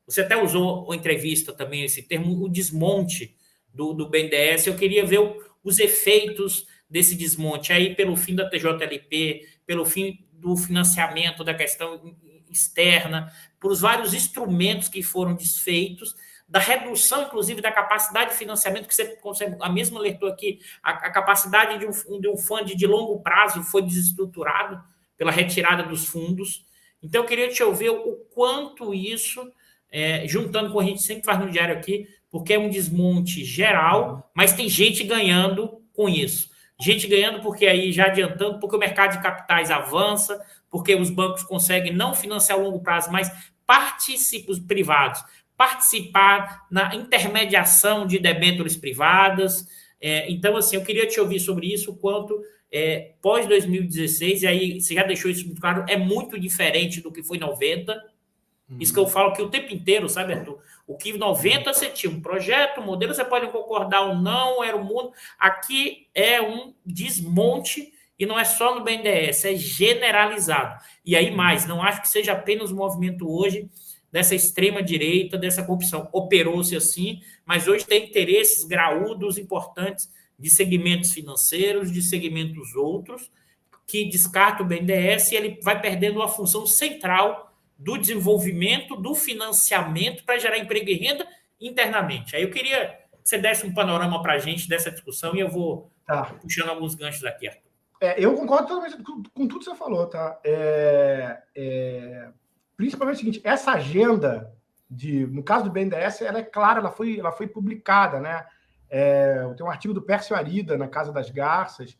você até usou uma entrevista também esse termo, o desmonte do BNDES. Eu queria ver os efeitos desse desmonte aí pelo fim da TJLP, pelo fim do financiamento da questão externa, por os vários instrumentos que foram desfeitos, da redução, inclusive, da capacidade de financiamento, que você consegue, a mesma alertou aqui, a capacidade de um fundo de longo prazo foi desestruturado pela retirada dos fundos. Então, eu queria te ouvir o quanto isso, juntando com o que a gente sempre faz no diário aqui, porque é um desmonte geral, mas tem gente ganhando com isso. Gente ganhando porque aí, já adiantando, porque o mercado de capitais avança, porque os bancos conseguem não financiar a longo prazo, mas os privados participar na intermediação de debêntures privadas. Então, assim, eu queria te ouvir sobre isso, o quanto pós-2016, e aí você já deixou isso muito claro, é muito diferente do que foi em 90. Isso que eu falo que o tempo inteiro, sabe, Arthur? O que em 90 você tinha um projeto, um modelo, você pode concordar ou não, era o mundo. Aqui é um desmonte, e não é só no BNDES, é generalizado. E aí mais, não acho que seja apenas um movimento hoje dessa extrema-direita, dessa corrupção. Operou-se assim, mas hoje tem interesses graúdos importantes de segmentos financeiros, de segmentos outros, que descarta o BNDES e ele vai perdendo a função central do desenvolvimento, do financiamento para gerar emprego e renda internamente. Aí eu queria que você desse um panorama para a gente dessa discussão e eu vou puxando alguns ganchos aqui, Arthur. Eu concordo totalmente com tudo que você falou, tá? Principalmente o seguinte, essa agenda, no caso do BNDES, ela é clara, ela foi publicada, né? Tem um artigo do Pércio Arida, na Casa das Garças,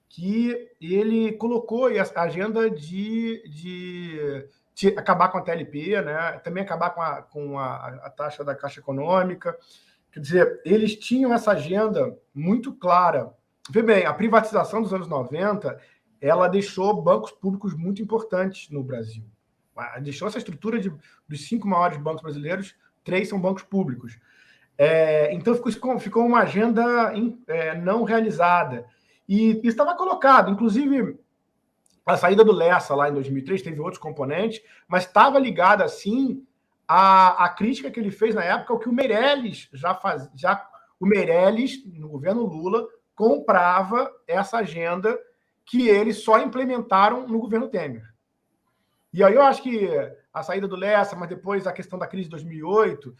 que ele colocou a agenda de acabar com a TLP, né? Também acabar com a taxa da Caixa Econômica. Quer dizer, eles tinham essa agenda muito clara. Vê bem, a privatização dos anos 90, ela deixou bancos públicos muito importantes no Brasil. Deixou essa estrutura dos 5 maiores bancos brasileiros, 3 são bancos públicos. Então, ficou uma agenda não realizada. E isso estava colocado, inclusive, a saída do Lessa lá em 2003 teve outros componentes, mas estava ligada, assim, à crítica que ele fez na época, ao que o Meirelles o Meirelles, no governo Lula, comprava essa agenda que eles só implementaram no governo Temer. E aí eu acho que a saída do Lessa, mas depois a questão da crise de 2008,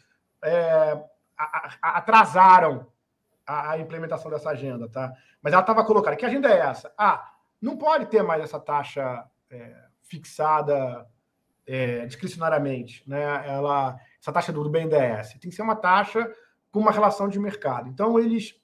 atrasaram a implementação dessa agenda, tá? Mas ela estava colocada. Que agenda é essa? Não pode ter mais essa taxa fixada discricionariamente, né? Essa taxa do BNDES. Tem que ser uma taxa com uma relação de mercado. Então, eles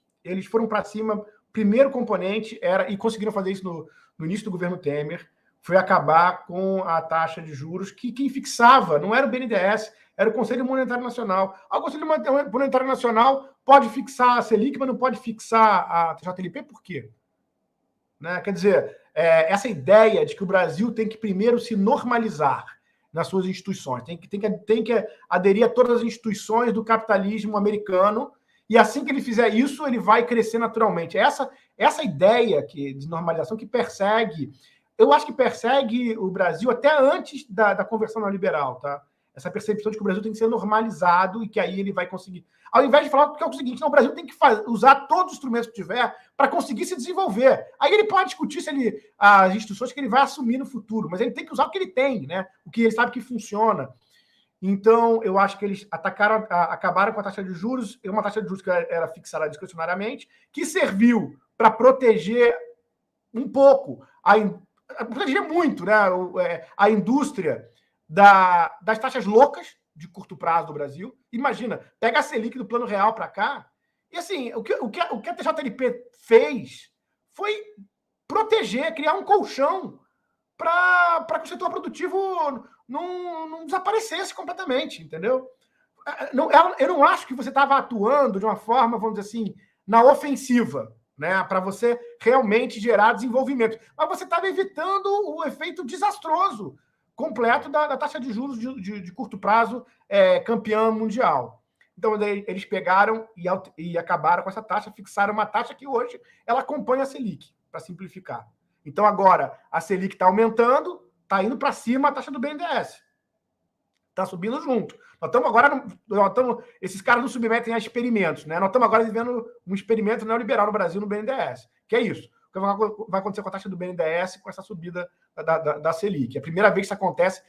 foram para cima. O primeiro componente e conseguiram fazer isso no início do governo Temer, foi acabar com a taxa de juros, que quem fixava não era o BNDES, era o Conselho Monetário Nacional. O Conselho Monetário Nacional pode fixar a Selic, mas não pode fixar a TJLP, por quê? Né? Quer dizer, essa ideia de que o Brasil tem que primeiro se normalizar nas suas instituições, tem que aderir a todas as instituições do capitalismo americano, e assim que ele fizer isso, ele vai crescer naturalmente. Essa ideia de normalização que persegue, eu acho que persegue o Brasil até antes da conversão neoliberal, tá? Essa percepção de que o Brasil tem que ser normalizado e que aí ele vai conseguir. Ao invés de falar que é o seguinte, não, o Brasil tem que usar todos os instrumentos que tiver para conseguir se desenvolver. Aí ele pode discutir as instituições que ele vai assumir no futuro, mas ele tem que usar o que ele tem, né? O que ele sabe que funciona. Então, eu acho que eles acabaram com a taxa de juros, uma taxa de juros que era fixada discricionariamente, que serviu para proteger um pouco, proteger muito, né, a indústria das taxas loucas de curto prazo do Brasil. Imagina, pega a Selic do Plano Real para cá, e assim, o que a TJLP fez foi proteger, criar um colchão para que o setor produtivo não desaparecesse completamente, entendeu? Eu não acho que você estava atuando de uma forma, vamos dizer assim, na ofensiva, né, para você realmente gerar desenvolvimento. Mas você estava evitando o efeito desastroso completo da taxa de juros de curto prazo campeã mundial. Então, eles pegaram e acabaram com essa taxa, fixaram uma taxa que hoje ela acompanha a Selic, para simplificar. Então, agora, a Selic está aumentando, está indo para cima a taxa do BNDES. Está subindo junto. Esses caras não submetem a experimentos, né? Nós estamos agora vivendo um experimento neoliberal no Brasil, no BNDES. Que é isso. O que vai acontecer com a taxa do BNDES com essa subida da Selic. É a primeira vez que isso acontece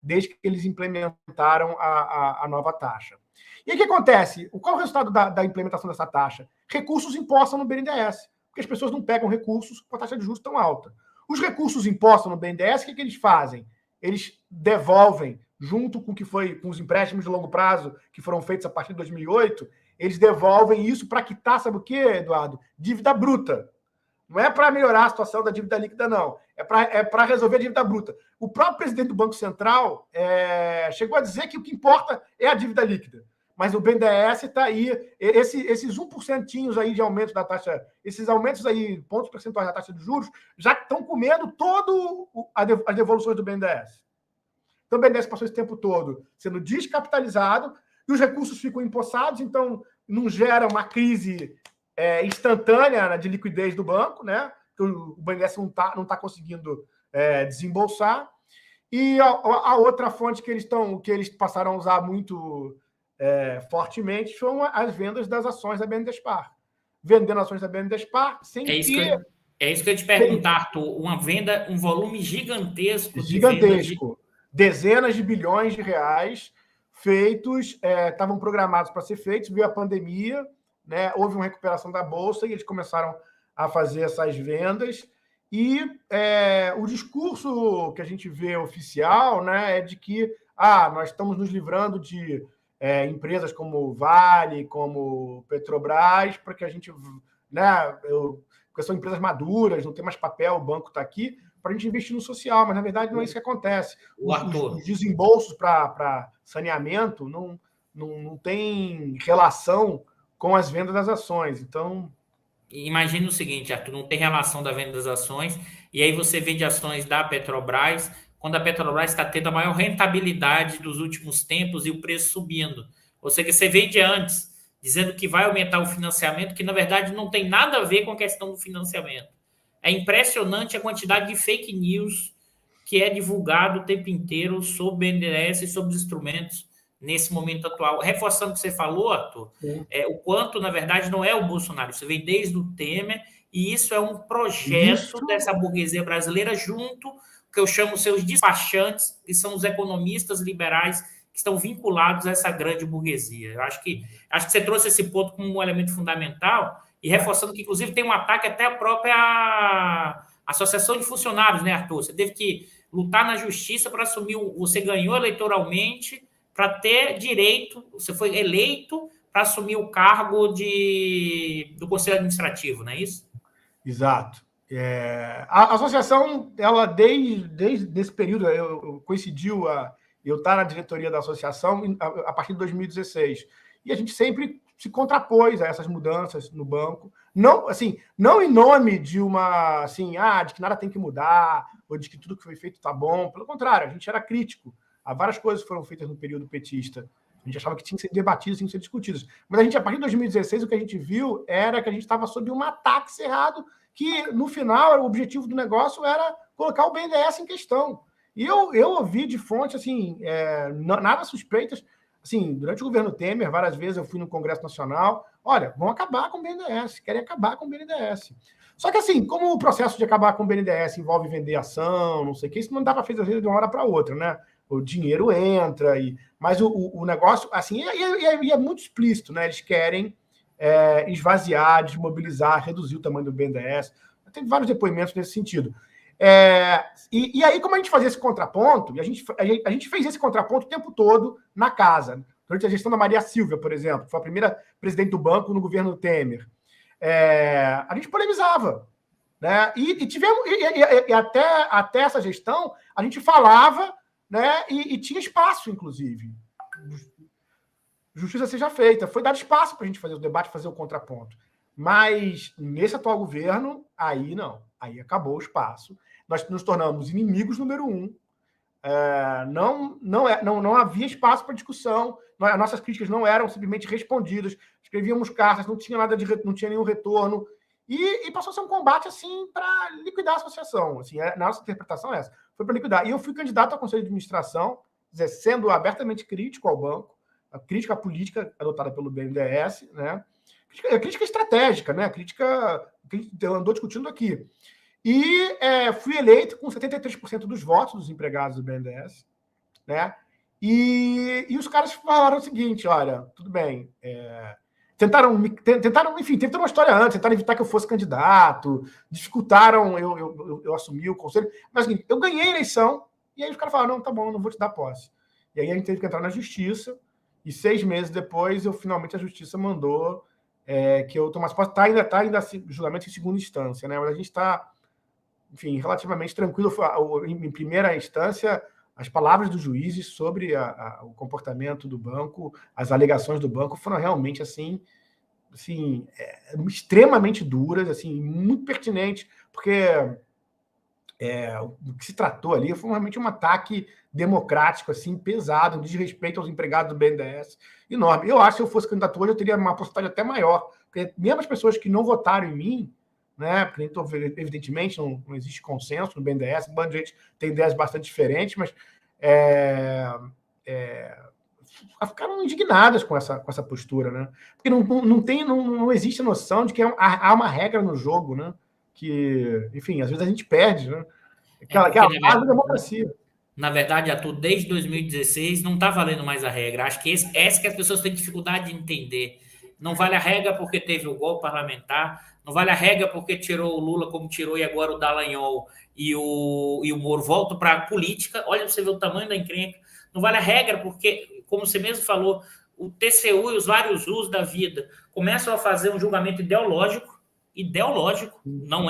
desde que eles implementaram a nova taxa. E aí o que acontece? Qual é o resultado da implementação dessa taxa? Recursos impostos no BNDES. Porque as pessoas não pegam recursos com a taxa de juros tão alta. Os recursos impostos no BNDES, o que eles fazem? eles devolvem, junto com o que foi com os empréstimos de longo prazo que foram feitos a partir de 2008, eles devolvem isso para quitar, sabe o quê, Eduardo? Dívida bruta. Não é para melhorar a situação da dívida líquida, não. É para resolver a dívida bruta. O próprio presidente do Banco Central chegou a dizer que o que importa é a dívida líquida. Mas o BNDES está aí, esses 1% aí de aumento da taxa, esses aumentos aí, pontos percentuais da taxa de juros, já estão comendo todo as devoluções do BNDES. Então, o BNDES passou esse tempo todo sendo descapitalizado e os recursos ficam empossados, então não gera uma crise instantânea de liquidez do banco, né? O BNDES não tá conseguindo desembolsar. E a outra fonte que eles passaram a usar muito fortemente são as vendas das ações da BNDESPAR. Vendendo ações da BNDESPAR sem É isso que eu ia te perguntar, Arthur. Uma venda, um volume gigantesco. Dezenas de bilhões de reais feitos, estavam programados para ser feitos, veio a pandemia, né? Houve uma recuperação da Bolsa e eles começaram a fazer essas vendas. E o discurso que a gente vê oficial, né, é de que nós estamos nos livrando de empresas como Vale, como Petrobras, para que a gente, né, porque são empresas maduras, não tem mais papel, o banco está aqui, para a gente investir no social, mas na verdade não é isso que acontece. Os desembolsos para saneamento não tem relação com as vendas das ações. Então, imagina o seguinte, Arthur, não tem relação da venda das ações, e aí você vende ações da Petrobras, quando a Petrobras está tendo a maior rentabilidade dos últimos tempos e o preço subindo. Ou seja, você vende antes, dizendo que vai aumentar o financiamento, que na verdade não tem nada a ver com a questão do financiamento. É impressionante a quantidade de fake news que é divulgado o tempo inteiro sobre o BNDES e sobre os instrumentos nesse momento atual. Reforçando o que você falou, Arthur, o quanto, na verdade, não é o Bolsonaro. Você vem desde o Temer, e isso é um projeto dessa burguesia brasileira junto, que eu chamo seus despachantes, que são os economistas liberais que estão vinculados a essa grande burguesia. Eu acho que você trouxe esse ponto como um elemento fundamental, e reforçando que, inclusive, tem um ataque até à própria associação de funcionários, né, Arthur? Você teve que lutar na justiça para assumir, você ganhou eleitoralmente para ter direito, você foi eleito para assumir o cargo do Conselho Administrativo, não é isso? Exato. A associação, ela desde esse período, coincidiu eu estar na diretoria da associação a partir de 2016. E a gente sempre se contrapôs a essas mudanças no banco. Não, assim, não em nome de uma, assim, de que nada tem que mudar, ou de que tudo que foi feito está bom. Pelo contrário, a gente era crítico a várias coisas que foram feitas no período petista. A gente achava que tinham que ser debatidas, tinham que ser discutidas. Mas a gente, a partir de 2016, o que a gente viu era que a gente estava sob um ataque cerrado, que, no final, o objetivo do negócio era colocar o BNDES em questão. E eu ouvi de fonte, assim, nada suspeitas. Assim, durante o governo Temer, várias vezes eu fui no Congresso Nacional, olha, vão acabar com o BNDES, querem acabar com o BNDES. Só que, assim, como o processo de acabar com o BNDES envolve vender ação, não sei o que, isso não dá para fazer de uma hora para outra, né? O dinheiro entra, mas o negócio, assim, é muito explícito, né? Eles querem esvaziar, desmobilizar, reduzir o tamanho do BNDES. Tem vários depoimentos nesse sentido. E aí, como a gente fazia esse contraponto, e a gente fez esse contraponto o tempo todo na casa. Durante a gestão da Maria Silvia, por exemplo, que foi a primeira presidente do banco no governo Temer. A gente polemizava. Né? E até essa gestão, a gente falava, né? E tinha espaço, inclusive. Justiça seja feita. Foi dado espaço para a gente fazer o debate, fazer o contraponto. Mas nesse atual governo, aí não. Aí acabou o espaço. Nós nos tornamos inimigos número 1. Não havia espaço para discussão. Nossas críticas não eram simplesmente respondidas. Escrevíamos cartas, não tinha não tinha nenhum retorno. E passou a ser um combate assim para liquidar a associação. Assim, na nossa interpretação é essa. Foi para liquidar. E eu fui candidato ao Conselho de Administração, sendo abertamente crítico ao banco, a crítica à política adotada pelo BNDES, né? Crítica estratégica, né? Crítica que a gente andou discutindo aqui. E fui eleito com 73% dos votos dos empregados do BNDES, né? E os caras falaram o seguinte, olha, tudo bem, tentaram, enfim, teve uma história antes, tentaram evitar que eu fosse candidato, dificultaram eu assumir o conselho, mas assim, eu ganhei a eleição, E aí os caras falaram, não, tá bom, não vou te dar posse. E aí a gente teve que entrar na justiça, e 6 meses depois, finalmente a justiça mandou que eu tomasse posse. Está ainda julgamento em segunda instância, né? Mas a gente está, enfim, relativamente tranquilo. Em primeira instância, as palavras dos juízes sobre o comportamento do banco, as alegações do banco foram realmente assim extremamente duras, assim, muito pertinentes, porque o que se tratou ali foi realmente um ataque democrático, assim, pesado, um desrespeito aos empregados do BNDES enorme. Eu acho que se eu fosse candidato hoje, eu teria uma porcentagem até maior, porque mesmo as pessoas que não votaram em mim, né, porque evidentemente não existe consenso no BNDES, um bando de gente tem ideias bastante diferentes, mas ficaram indignadas com essa postura, né? Porque não existe a noção de que há uma regra no jogo, né? Que, enfim, às vezes a gente perde, né? Que é a base da democracia. Na verdade, Arthur, desde 2016 não está valendo mais a regra. Acho que essa que as pessoas têm dificuldade de entender. Não vale a regra porque teve o golpe parlamentar, não vale a regra porque tirou o Lula como tirou e agora o Dallagnol e o Moro voltam para a política. Olha, você vê o tamanho da encrenca. Não vale a regra porque, como você mesmo falou, o TCU e os vários usos da vida começam a fazer um julgamento ideológico, não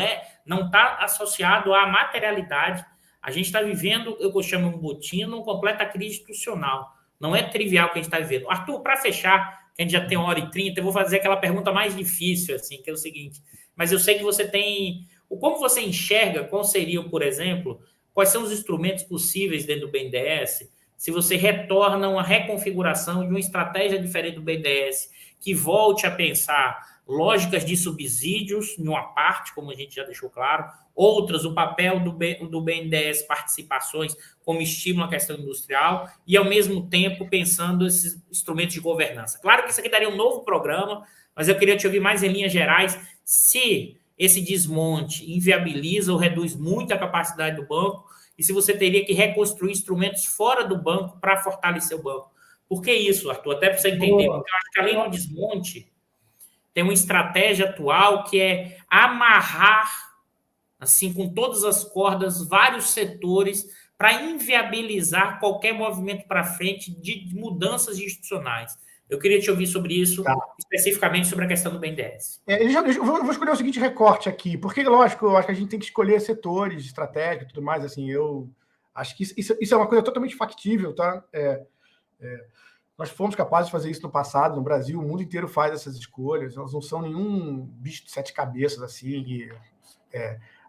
está associado à materialidade. A gente está vivendo, eu chamo um botim, uma completa crise institucional. Não é trivial o que a gente está vivendo. Arthur, para fechar, que a gente já tem 1h30, eu vou fazer aquela pergunta mais difícil, assim, que é o seguinte, mas eu sei que você tem... Como você enxerga, quais seriam, por exemplo, quais são os instrumentos possíveis dentro do BNDES, se você retorna uma reconfiguração de uma estratégia diferente do BNDES, que volte a pensar lógicas de subsídios, em uma parte, como a gente já deixou claro, outras, o papel do BNDES, participações como estímulo à questão industrial, e, ao mesmo tempo, pensando esses instrumentos de governança. Claro que isso aqui daria um novo programa, mas eu queria te ouvir mais em linhas gerais, se esse desmonte inviabiliza ou reduz muito a capacidade do banco, e se você teria que reconstruir instrumentos fora do banco para fortalecer o banco. Por que isso, Arthur? Até para você entender, porque eu acho que além do desmonte, tem uma estratégia atual que é amarrar, assim, com todas as cordas, vários setores para inviabilizar qualquer movimento para frente de mudanças institucionais. Eu queria te ouvir sobre isso, especificamente sobre a questão do BNDES. Eu vou escolher o seguinte recorte aqui, porque, lógico, eu acho que a gente tem que escolher setores, estratégia e tudo mais, assim, eu acho que isso é uma coisa totalmente factível, tá? Nós fomos capazes de fazer isso no passado, no Brasil, o mundo inteiro faz essas escolhas, elas não são nenhum bicho de 7 cabeças, assim,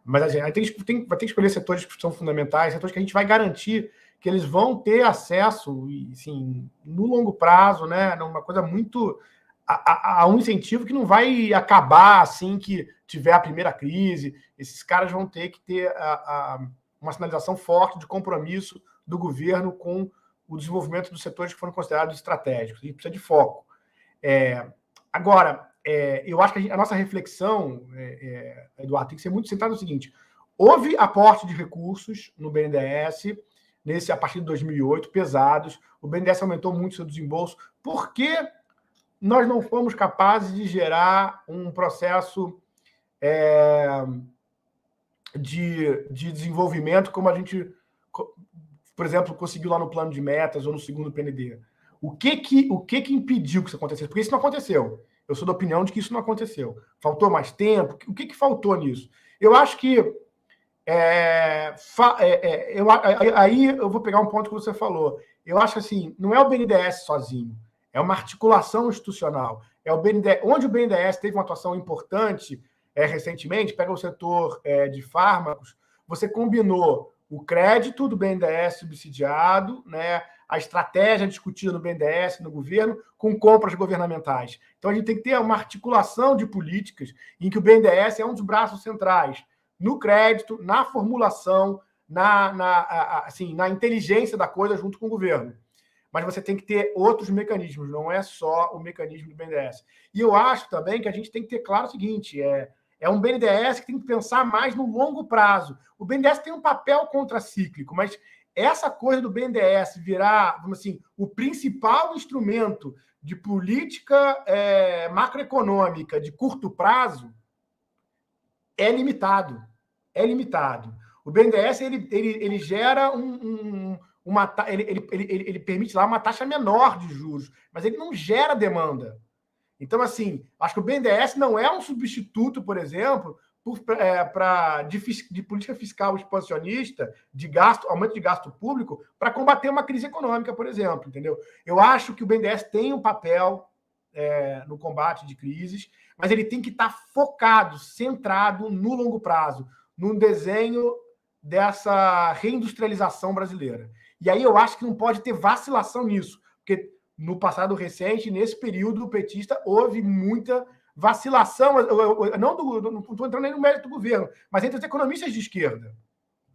mas a gente vai ter que escolher setores que são fundamentais, setores que a gente vai garantir que eles vão ter acesso, assim, no longo prazo, né, numa coisa muito... a um incentivo que não vai acabar assim que tiver a primeira crise. Esses caras vão ter que ter uma sinalização forte de compromisso do governo com o desenvolvimento dos setores que foram considerados estratégicos. A gente precisa de foco. Agora, eu acho que a nossa reflexão, Eduardo, tem que ser muito centrada no seguinte: houve aporte de recursos no BNDES, a partir de 2008, pesados. O BNDES aumentou muito seu desembolso. Por que nós não fomos capazes de gerar um processo de desenvolvimento como a gente, por exemplo, conseguiu lá no plano de metas ou no segundo PND? O que impediu que isso acontecesse? Porque isso não aconteceu. Eu sou da opinião de que isso não aconteceu. Faltou mais tempo? O que faltou nisso? Eu acho que... aí eu vou pegar um ponto que você falou. Eu acho que assim, não é o BNDES sozinho. É uma articulação institucional. É o BNDES, onde o BNDES teve uma atuação importante recentemente, pega o setor de fármacos, você combinou o crédito do BNDES subsidiado, né, a estratégia discutida no BNDES, no governo, com compras governamentais. Então, a gente tem que ter uma articulação de políticas em que o BNDES é um dos braços centrais no crédito, na formulação, na inteligência da coisa junto com o governo. Mas você tem que ter outros mecanismos, não é só o mecanismo do BNDES. E eu acho também que a gente tem que ter claro o seguinte: é um BNDES que tem que pensar mais no longo prazo. O BNDES tem um papel contracíclico, mas essa coisa do BNDES virar, vamos assim, o principal instrumento de política macroeconômica de curto prazo é limitado. É limitado. O BNDES ele gera ele permite lá uma taxa menor de juros, mas ele não gera demanda. Então, assim, acho que o BNDES não é um substituto, por exemplo, de política fiscal expansionista, de gasto, aumento de gasto público, para combater uma crise econômica, por exemplo, entendeu? Eu acho que o BNDES tem um papel no combate de crises, mas ele tem que estar focado, centrado no longo prazo, no desenho dessa reindustrialização brasileira. E aí eu acho que não pode ter vacilação nisso, porque no passado recente, nesse período petista, houve muita vacilação, não estou entrando nem no mérito do governo, mas entre os economistas de esquerda.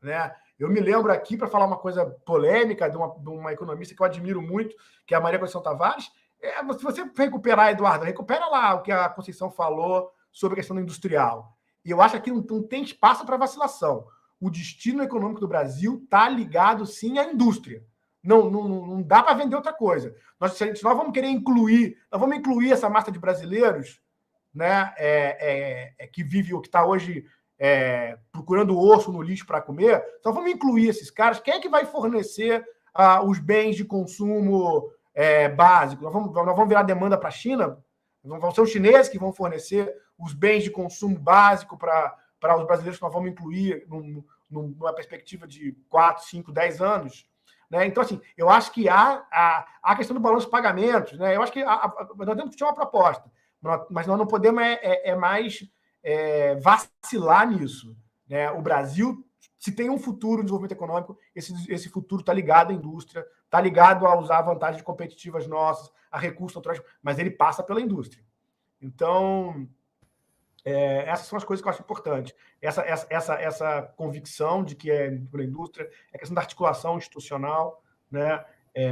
Né? Eu me lembro aqui, para falar uma coisa polêmica, de uma economista que eu admiro muito, que é a Maria Conceição Tavares. Se você recuperar, Eduardo, recupera lá o que a Conceição falou sobre a questão industrial. E eu acho que não tem espaço para vacilação. O destino econômico do Brasil está ligado, sim, à indústria. Não dá para vender outra coisa. Nós vamos querer incluir essa massa de brasileiros, né, que vive, o que está hoje procurando osso no lixo para comer. Então vamos incluir esses caras. Quem é que vai fornecer os bens de consumo básicos? Nós vamos virar demanda para a China? Vão ser os chineses que vão fornecer os bens de consumo básico para os brasileiros que nós vamos incluir numa perspectiva de 4, 5, 10 anos. Né? Então, assim, eu acho que há a questão do balanço de pagamentos. Né? Eu acho que nós temos que ter uma proposta, mas nós não podemos mais vacilar nisso. Né? O Brasil, se tem um futuro de desenvolvimento econômico, esse futuro está ligado à indústria, está ligado a usar vantagens competitivas nossas, a recursos naturais, mas ele passa pela indústria. Então, essas são as coisas que eu acho importantes. Essa convicção de que é pela indústria, a questão da articulação institucional, né?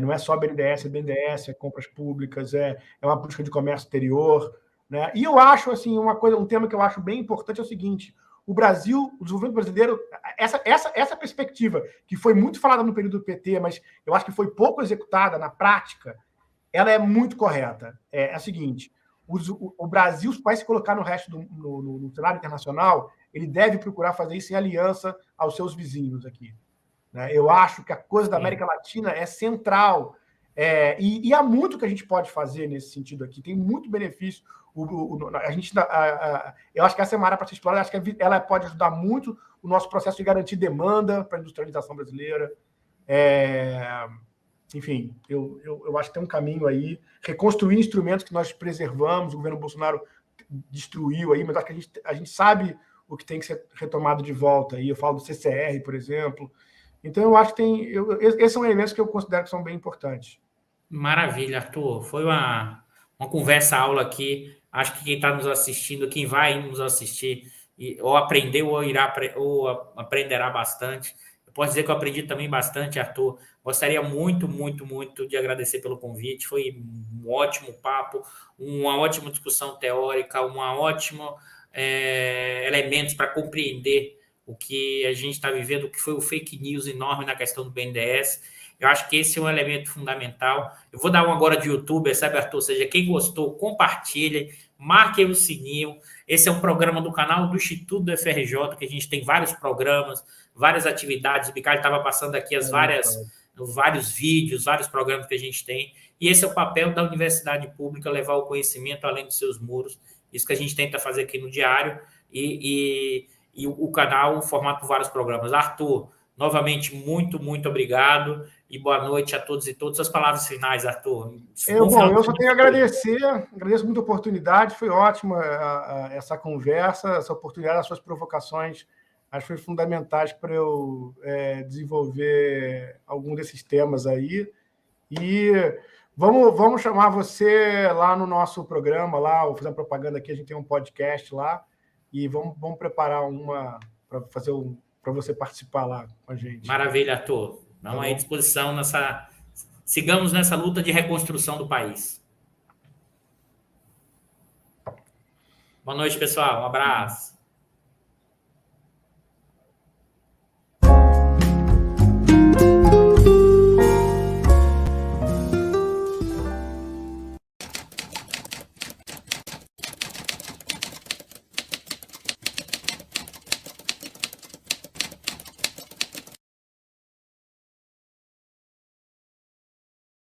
Não é só BNDES, é compras públicas, é uma política de comércio exterior. Né? E eu acho, assim, um tema que eu acho bem importante é o seguinte: o Brasil, o desenvolvimento brasileiro, essa perspectiva, que foi muito falada no período do PT, mas eu acho que foi pouco executada na prática, ela é muito correta. É a seguinte: o Brasil, para se colocar no resto no cenário internacional, ele deve procurar fazer isso em aliança aos seus vizinhos aqui. Né? Eu acho que a coisa da América Latina é central. E há muito que a gente pode fazer nesse sentido aqui. Tem muito benefício. Eu acho que essa é uma área para ser explorada. Acho que ela pode ajudar muito o nosso processo de garantir demanda para a industrialização brasileira. Enfim, eu acho que tem um caminho aí. Reconstruir instrumentos que nós preservamos, o governo Bolsonaro destruiu aí, mas acho que a gente sabe o que tem que ser retomado de volta. Aí eu falo do CCR, por exemplo. Então, eu acho que esses são elementos que eu considero que são bem importantes. Maravilha, Arthur. Foi uma conversa-aula aqui. Acho que quem está nos assistindo, quem vai nos assistir, ou aprendeu ou aprenderá bastante. Eu posso dizer que eu aprendi também bastante, Arthur. Gostaria muito, muito, muito de agradecer pelo convite. Foi um ótimo papo, uma ótima discussão teórica, elementos para compreender o que a gente está vivendo, o que foi o fake news enorme na questão do BNDES. Eu acho que esse é um elemento fundamental. Eu vou dar um agora de YouTube, sabe, Arthur? Ou seja, quem gostou, compartilhe, marque o sininho. Esse é um programa do canal do Instituto do FRJ, que a gente tem vários programas, várias atividades. O Bicalho estava passando aqui vários vídeos, vários programas que a gente tem. E esse é o papel da universidade pública, levar o conhecimento além dos seus muros. Isso que a gente tenta fazer aqui no Diário. E o canal, o formato de vários programas. Arthur, novamente, muito, muito obrigado e boa noite a todos e todas. As palavras finais, Arthur. Eu só tenho a agradecer, agradeço muito a oportunidade, foi ótima essa conversa, essa oportunidade, as suas provocações, acho que foi fundamentais para eu desenvolver algum desses temas aí. E vamos chamar você lá no nosso programa, lá, ou fazer uma propaganda aqui, a gente tem um podcast lá, e vamos preparar uma para você participar lá com a gente. Maravilha, Arthur. Estamos à disposição sigamos nessa luta de reconstrução do país. Boa noite, pessoal. Um abraço.